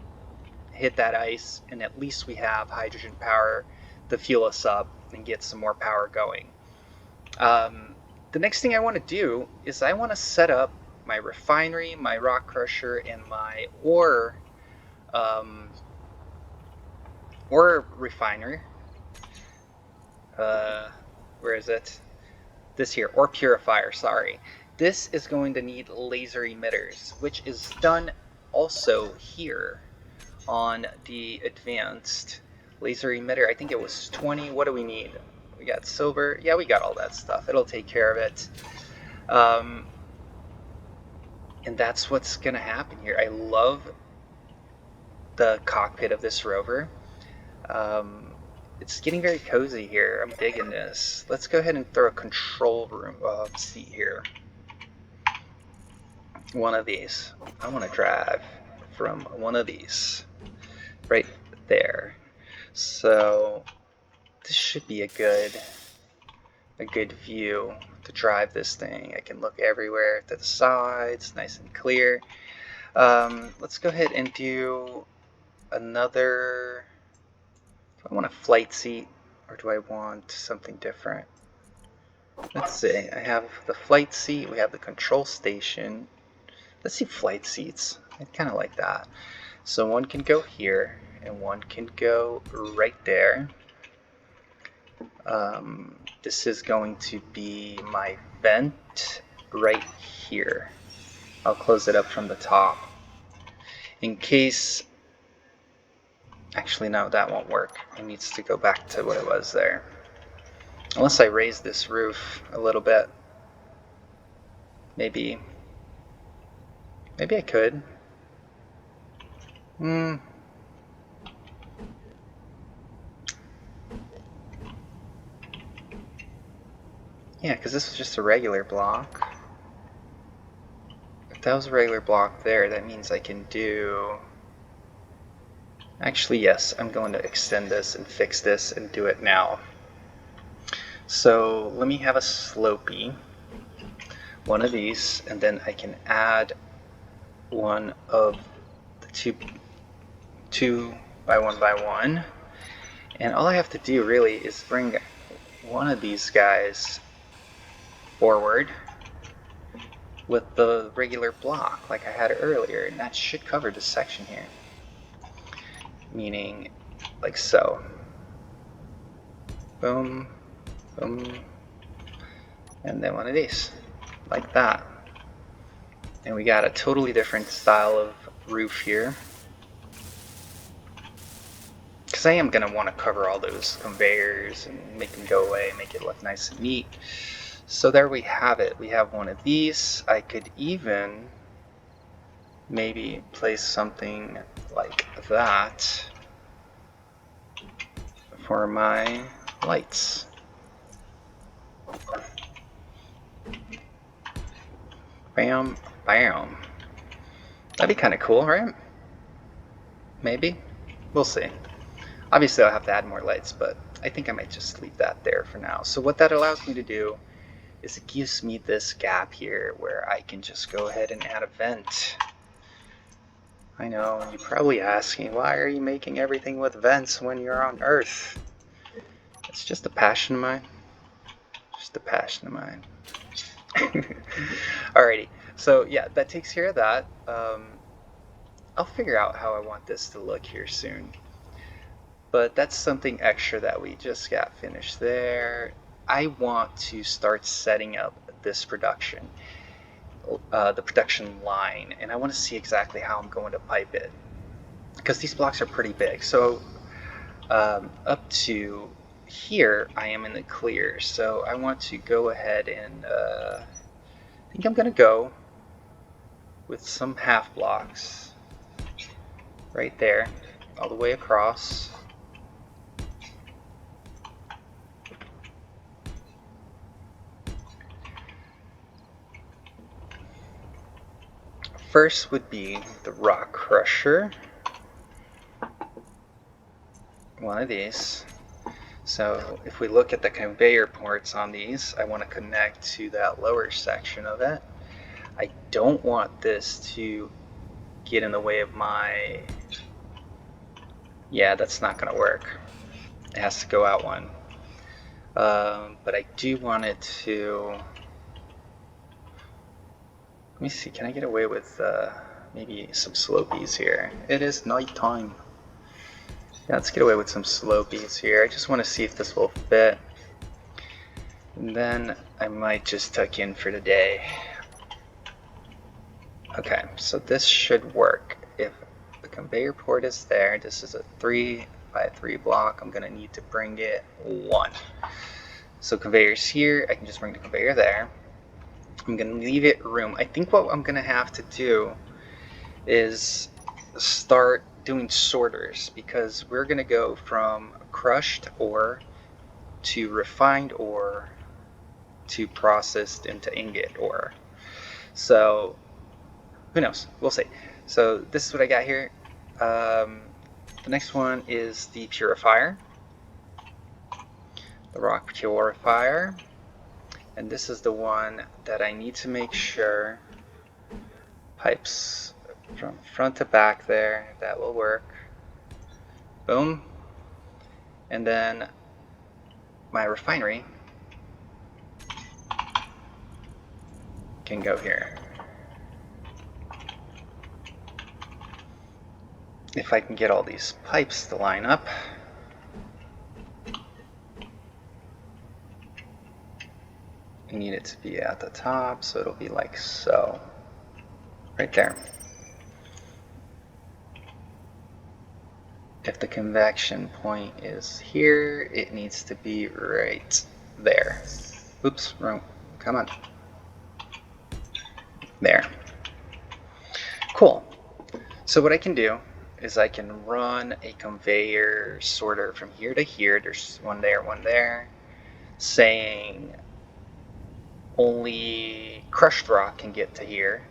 hit that ice, and at least we have hydrogen power to fuel us up and get some more power going. The next thing I want to do is I want to set up my refinery, my rock crusher, and my um, ore refiner. Where is it? This here, ore purifier, sorry. This is going to need laser emitters, which is done also here on the advanced laser emitter. I think it was 20. What do we need? We got silver. Yeah, we got all that stuff. It'll take care of it. And that's what's going to happen here. I love the cockpit of this rover. It's getting very cozy here. I'm digging this. Let's go ahead and throw a control room seat here. One of these. I want to drive from one of these right there. So this should be a good view to drive this thing. I can look everywhere to the sides, nice and clear. Let's go ahead and do another. Do I want a flight seat or do I want something different? Let's see. I have the flight seat. We have the control station. Let's see flight seats. I kind of like that. So one can go here and one can go right there. This is going to be my vent right here. I'll close it up from the top. In case... Actually, no, that won't work. It needs to go back to what it was there. Unless I raise this roof a little bit. Maybe I could. Yeah, because this was just a regular block. If that was a regular block there, that means I can do... Actually, yes, I'm going to extend this and fix this and do it now. So let me have a slopey, one of these, and then I can add one of the two by one. And all I have to do really is bring one of these guys forward with the regular block like I had earlier, and that should cover this section here. Meaning like so. Boom, boom, and then one of these, like that. And we got a totally different style of roof here. Because I am going to want to cover all those conveyors and make them go away, make it look nice and neat. So there we have it. We have one of these. I could even maybe place something like that for my lights. Bam, bam. That'd be kind of cool, right? Maybe. We'll see. Obviously, I'll have to add more lights, but I think I might just leave that there for now. So what that allows me to do is it gives me this gap here where I can just go ahead and add a vent. I know, you're probably asking, why are you making everything with vents when you're on Earth? It's just a passion of mine. Just a passion of mine. Alrighty, so yeah, that takes care of that. I'll figure out how I want this to look here soon. But that's something extra that we just got finished there. I want to start setting up this production, the production line, and I want to see exactly how I'm going to pipe it. Because these blocks are pretty big. So up to here, I am in the clear. So I want to go ahead and I think I'm going to go with some half blocks right there, all the way across. First would be the rock crusher. one of these. So if we look at the conveyor ports on these, I want to connect to that lower section of it. I don't want this to get in the way of my... Yeah, that's not going to work. It has to go out one. But I do want it to... Let me see, can I get away with maybe some slopies here? It is nighttime. Yeah, let's get away with some slopies here. I just want to see if this will fit. And then I might just tuck in for today. Okay, so this should work. If the conveyor port is there, this is a 3x3 block, I'm gonna need to bring it 1. So conveyor's here, I can just bring the conveyor there. I'm gonna leave it room. I think what I'm gonna have to do is start doing sorters, because we're gonna go from crushed ore to refined ore to processed into ingot ore. So who knows? We'll see. So this is what I got here. The next one is the purifier, the rock purifier, and this is the one that I need to make sure pipes from front to back there, that will work. Boom. And then my refinery can go here. If I can get all these pipes to line up. I need it to be at the top, so it'll be like so. Right there. If the convection point is here, it needs to be right there. Oops, wrong. Come on. There. Cool. So what I can do is I can run a conveyor sorter from here to here. There's one there, saying only crushed rock can get to here.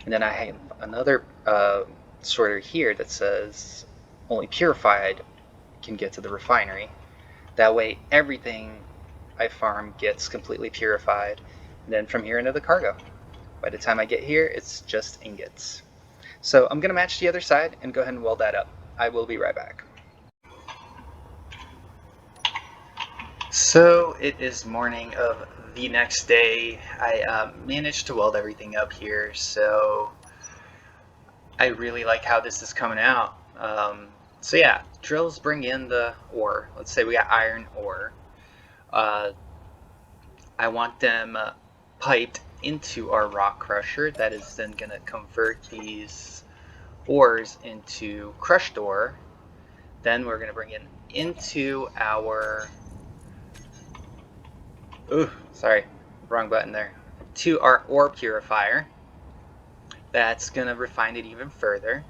And then I have another sorter here that says only purified can get to the refinery. That way everything I farm gets completely purified. And then from here into the cargo. By the time I get here, it's just ingots. So I'm going to match the other side and go ahead and weld that up. I will be right back. So it is morning of the next day. I managed to weld everything up here, so I really like how this is coming out. So yeah, drills bring in the ore. Let's say we got iron ore. I want them piped into our rock crusher. That is then going to convert these ores into crushed ore. Then we're going to bring it into our... Ooh, sorry, wrong button there. To our ore purifier. That's going to refine it even further.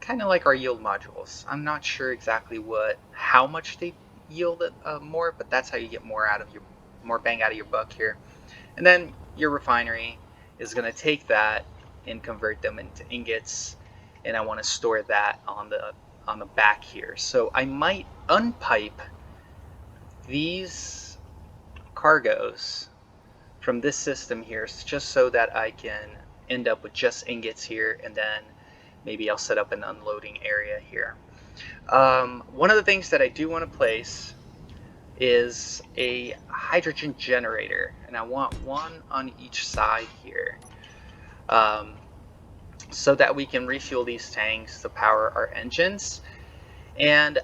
Kind of like our yield modules. I'm not sure exactly how much they yield more, but that's how you get more bang out of your buck here. And then your refinery is going to take that and convert them into ingots, and I want to store that on the back here. So I might unpipe these cargoes from this system here, just so that I can end up with just ingots here, and then maybe I'll set up an unloading area here. One of the things that I do want to place is a hydrogen generator, and I want one on each side here, so that we can refuel these tanks to power our engines. And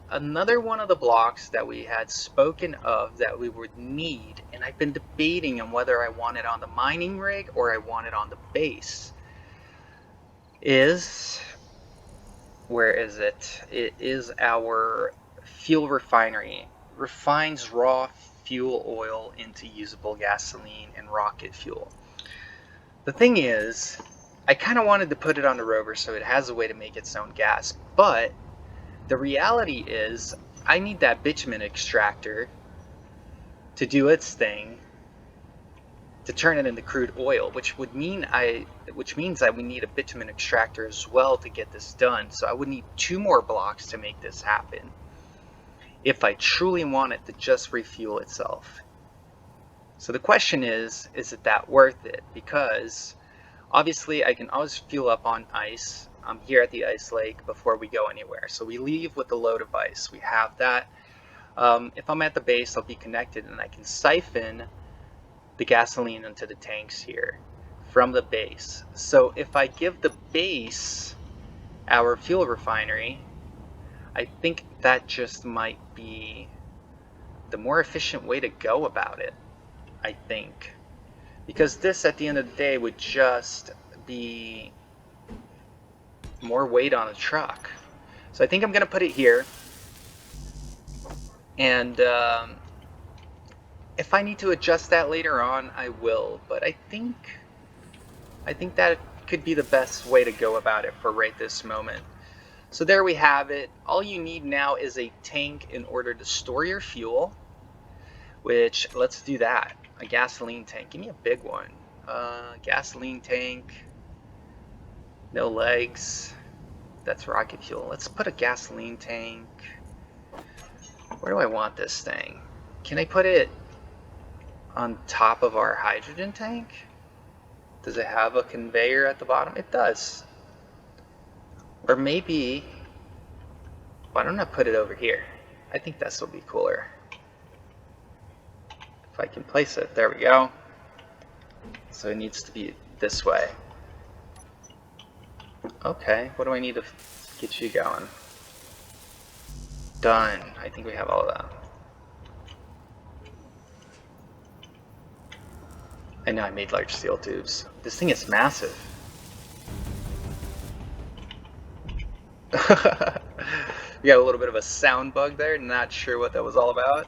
another one of the blocks that we had spoken of that we would need, and I've been debating on whether I want it on the mining rig or I want it on the base, is, where is it? It is our fuel refinery. Refines raw fuel oil into usable gasoline and rocket fuel. The thing is, I kind of wanted to put it on the rover so it has a way to make its own gas, but the reality is I need that bitumen extractor to do its thing to turn it into crude oil, which means I would need a bitumen extractor as well to get this done. So I would need 2 more blocks to make this happen. if I truly want it to just refuel itself. So the question is it that worth it? Because obviously I can always fuel up on ice. I'm here at the ice lake before we go anywhere. So we leave with a load of ice. We have that. If I'm at the base, I'll be connected and I can siphon the gasoline into the tanks here from the base. So if I give the base our fuel refinery, I think that just might be the more efficient way to go about it, I think. Because this, at the end of the day, would just be more weight on a truck. So I think I'm going to put it here. And if I need to adjust that later on, I will. But I think that could be the best way to go about it for right this moment. So there we have it. All you need now is a tank in order to store your fuel, which let's do that. A gasoline tank. Give me a big one. Gasoline tank. No legs. That's rocket fuel. Let's put a gasoline tank. Where do I want this thing? Can I put it on top of our hydrogen tank? Does it have a conveyor at the bottom? It does. Or maybe, why don't I put it over here? I think this will be cooler. If I can place it, there we go. So it needs to be this way. Okay, what do I need to get you going? Done. I think we have all of that. I know I made large steel tubes. This thing is massive. We got a little bit of a sound bug there. Not sure what that was all about.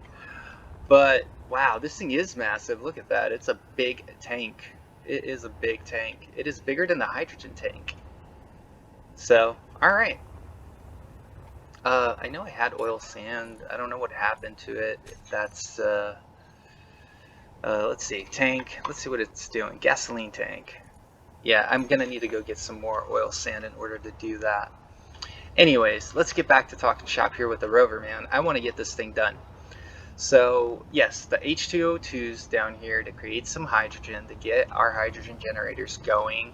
But wow, this thing is massive. Look at that. It's a big tank. It is a big tank. It is bigger than the hydrogen tank. So, alright. I know I had oil sand. I don't know what happened to it. That's, let's see, tank. Let's see what it's doing. Gasoline tank. Yeah, I'm gonna need to go get some more oil sand in order to do that. Anyways, let's get back to talking shop here with the rover, man. I want to get this thing done. So, yes, the H2O2's down here to create some hydrogen, to get our hydrogen generators going.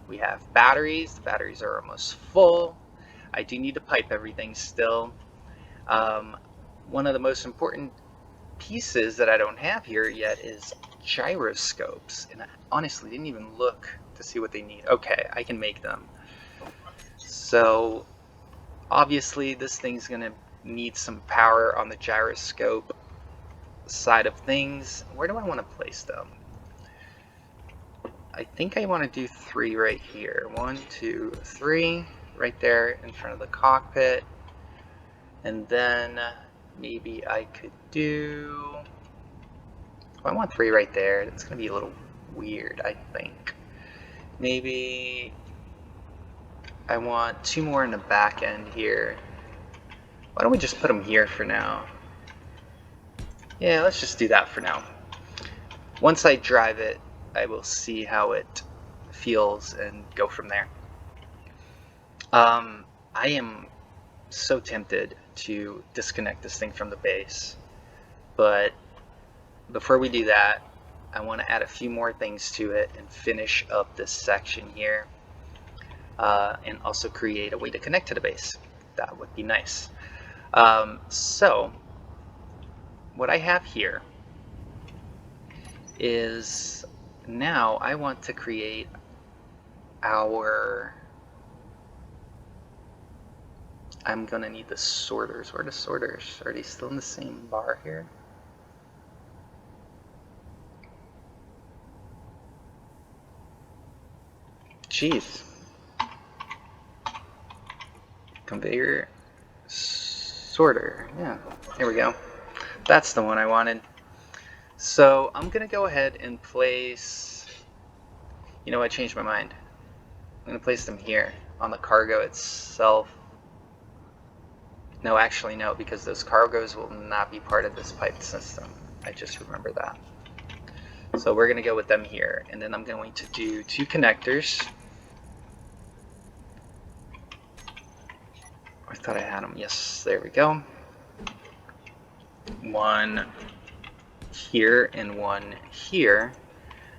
We have batteries. The batteries are almost full. I do need to pipe everything still. One of the most important pieces that I don't have here yet is gyroscopes. And I honestly didn't even look to see what they need. Okay, I can make them. So, obviously this thing's going to need some power on the gyroscope side of things. Where do I want to place them? I think I want to do 3 right here. 1, 2, 3 right there in front of the cockpit. And then maybe I could do, I want 3 right there. It's going to be a little weird, I think. Maybe I want 2 more in the back end here. Why don't we just put them here for now? Yeah, let's just do that for now. Once I drive it, I will see how it feels and go from there. I am so tempted to disconnect this thing from the base, but before we do that, I want to add a few more things to it and finish up this section here, and also create a way to connect to the base. That would be nice. So what I have here is, now I want to create our, I'm gonna need the sorters. Where are the sorters? Are they still in the same bar here? Jeez. Conveyor sorter. Yeah, here we go. That's the one I wanted. So I'm gonna go ahead and place, you know what, I changed my mind. I'm gonna place them here on the cargo itself. No, actually no, because those cargoes will not be part of this pipe system. I just remember that. So we're gonna go with them here, and then I'm going to do 2 connectors. I thought I had them. Yes, there we go. one here and one here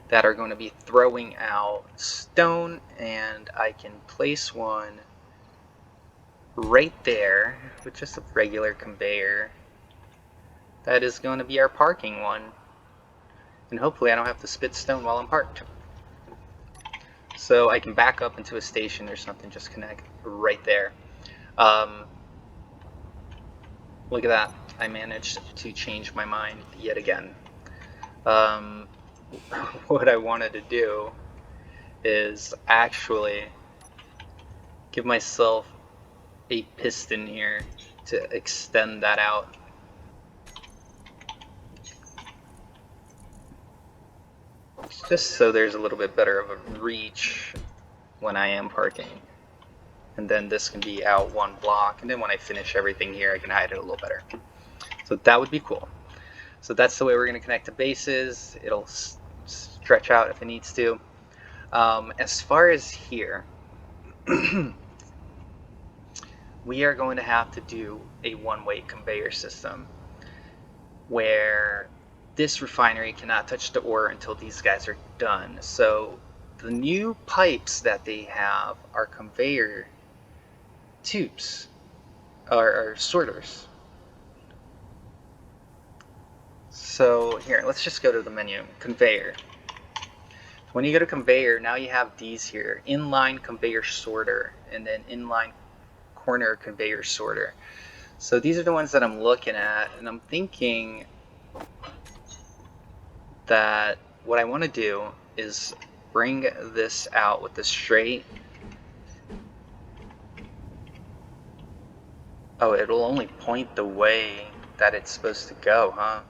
that are going to be throwing out stone, and I can place one right there with just a regular conveyor. That is going to be our parking one, and hopefully I don't have to spit stone while I'm parked. So I can back up into a station or something, just connect right there. Look at that, I managed to change my mind yet again. What I wanted to do is actually give myself a piston here to extend that out. Just so there's a little bit better of a reach when I am parking. And then this can be out one block, and then when I finish everything here I can hide it a little better. So that would be cool. So that's the way we're going to connect to bases. It'll stretch out if it needs to. As far as here, we are going to have to do a one-way conveyor system where this refinery cannot touch the ore until these guys are done. So the new pipes that they have are conveyor tubes, or sorters. So here, let's just go to the menu, conveyor. When you go to conveyor, now you have these here, inline conveyor sorter, and then inline corner conveyor sorter. So these are the ones that I'm looking at, and I'm thinking that what I want to do is bring this out with the straight. Oh, it'll only point the way that it's supposed to go, huh?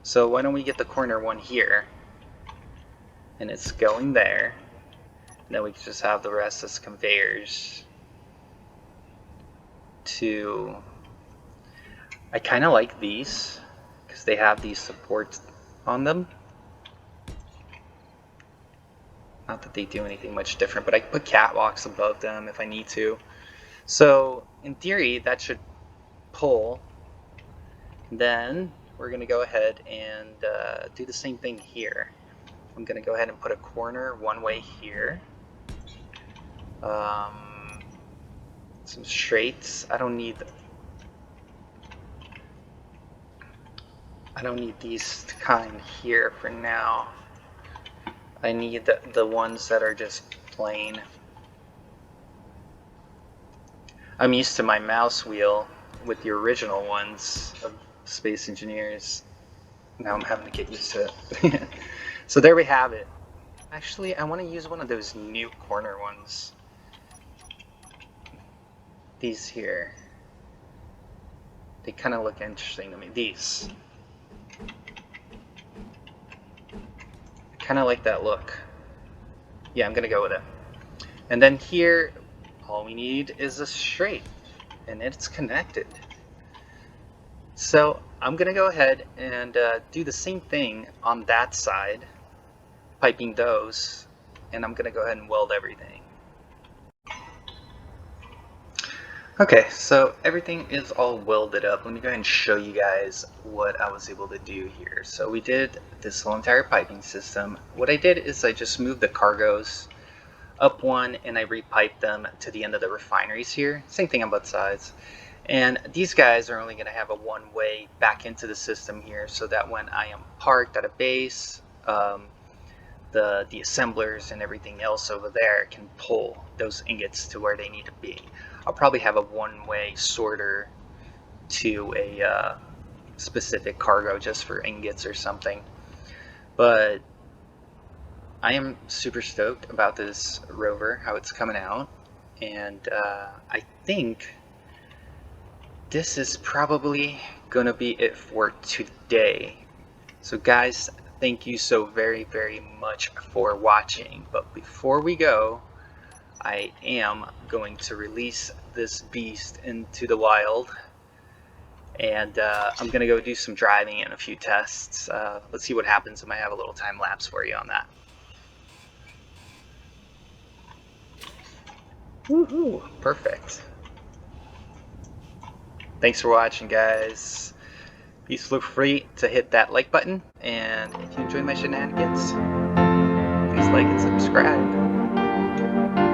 So why don't we get the corner one here, and it's going there, and then we can just have the rest as conveyors to... I kind of like these because they have these supports on them. Not that they do anything much different, but I can put catwalks above them if I need to. So in theory that should pull. Then we're going to go ahead and do the same thing here. I'm going to go ahead and put a corner one way here. Some straights. I don't need these kind here for now. I need the ones that are just plain. I'm used to my mouse wheel with the original ones of Space Engineers. Now I'm having to get used to it. So there we have it. Actually, I want to use one of those new corner ones. These here. They kind of look interesting to me. These. I kind of like that look. Yeah, I'm going to go with it. And then here, all we need is a straight. And it's connected. So I'm going to go ahead and do the same thing on that side. Piping those. And I'm going to go ahead and weld everything. Okay, so everything is all welded up. Let me go ahead and show you guys what I was able to do here. So we did this whole entire piping system. What I did is I just moved the cargoes up one and I repiped them to the end of the refineries here. Same thing on both sides. And these guys are only going to have a one-way back into the system here, so that when I am parked at a base, the assemblers and everything else over there can pull those ingots to where they need to be. I'll probably have a one-way sorter to a specific cargo just for ingots or something. But I am super stoked about this rover, how it's coming out, and I think this is probably gonna be it for today. So guys, thank you so very much for watching. But before we go, I am going to release this beast into the wild, and I'm gonna go do some driving and a few tests. Let's see what happens. I might have a little time lapse for you on that. Woohoo! Perfect. Thanks for watching, guys. Please feel free to hit that like button, and if you enjoy my shenanigans, please like and subscribe.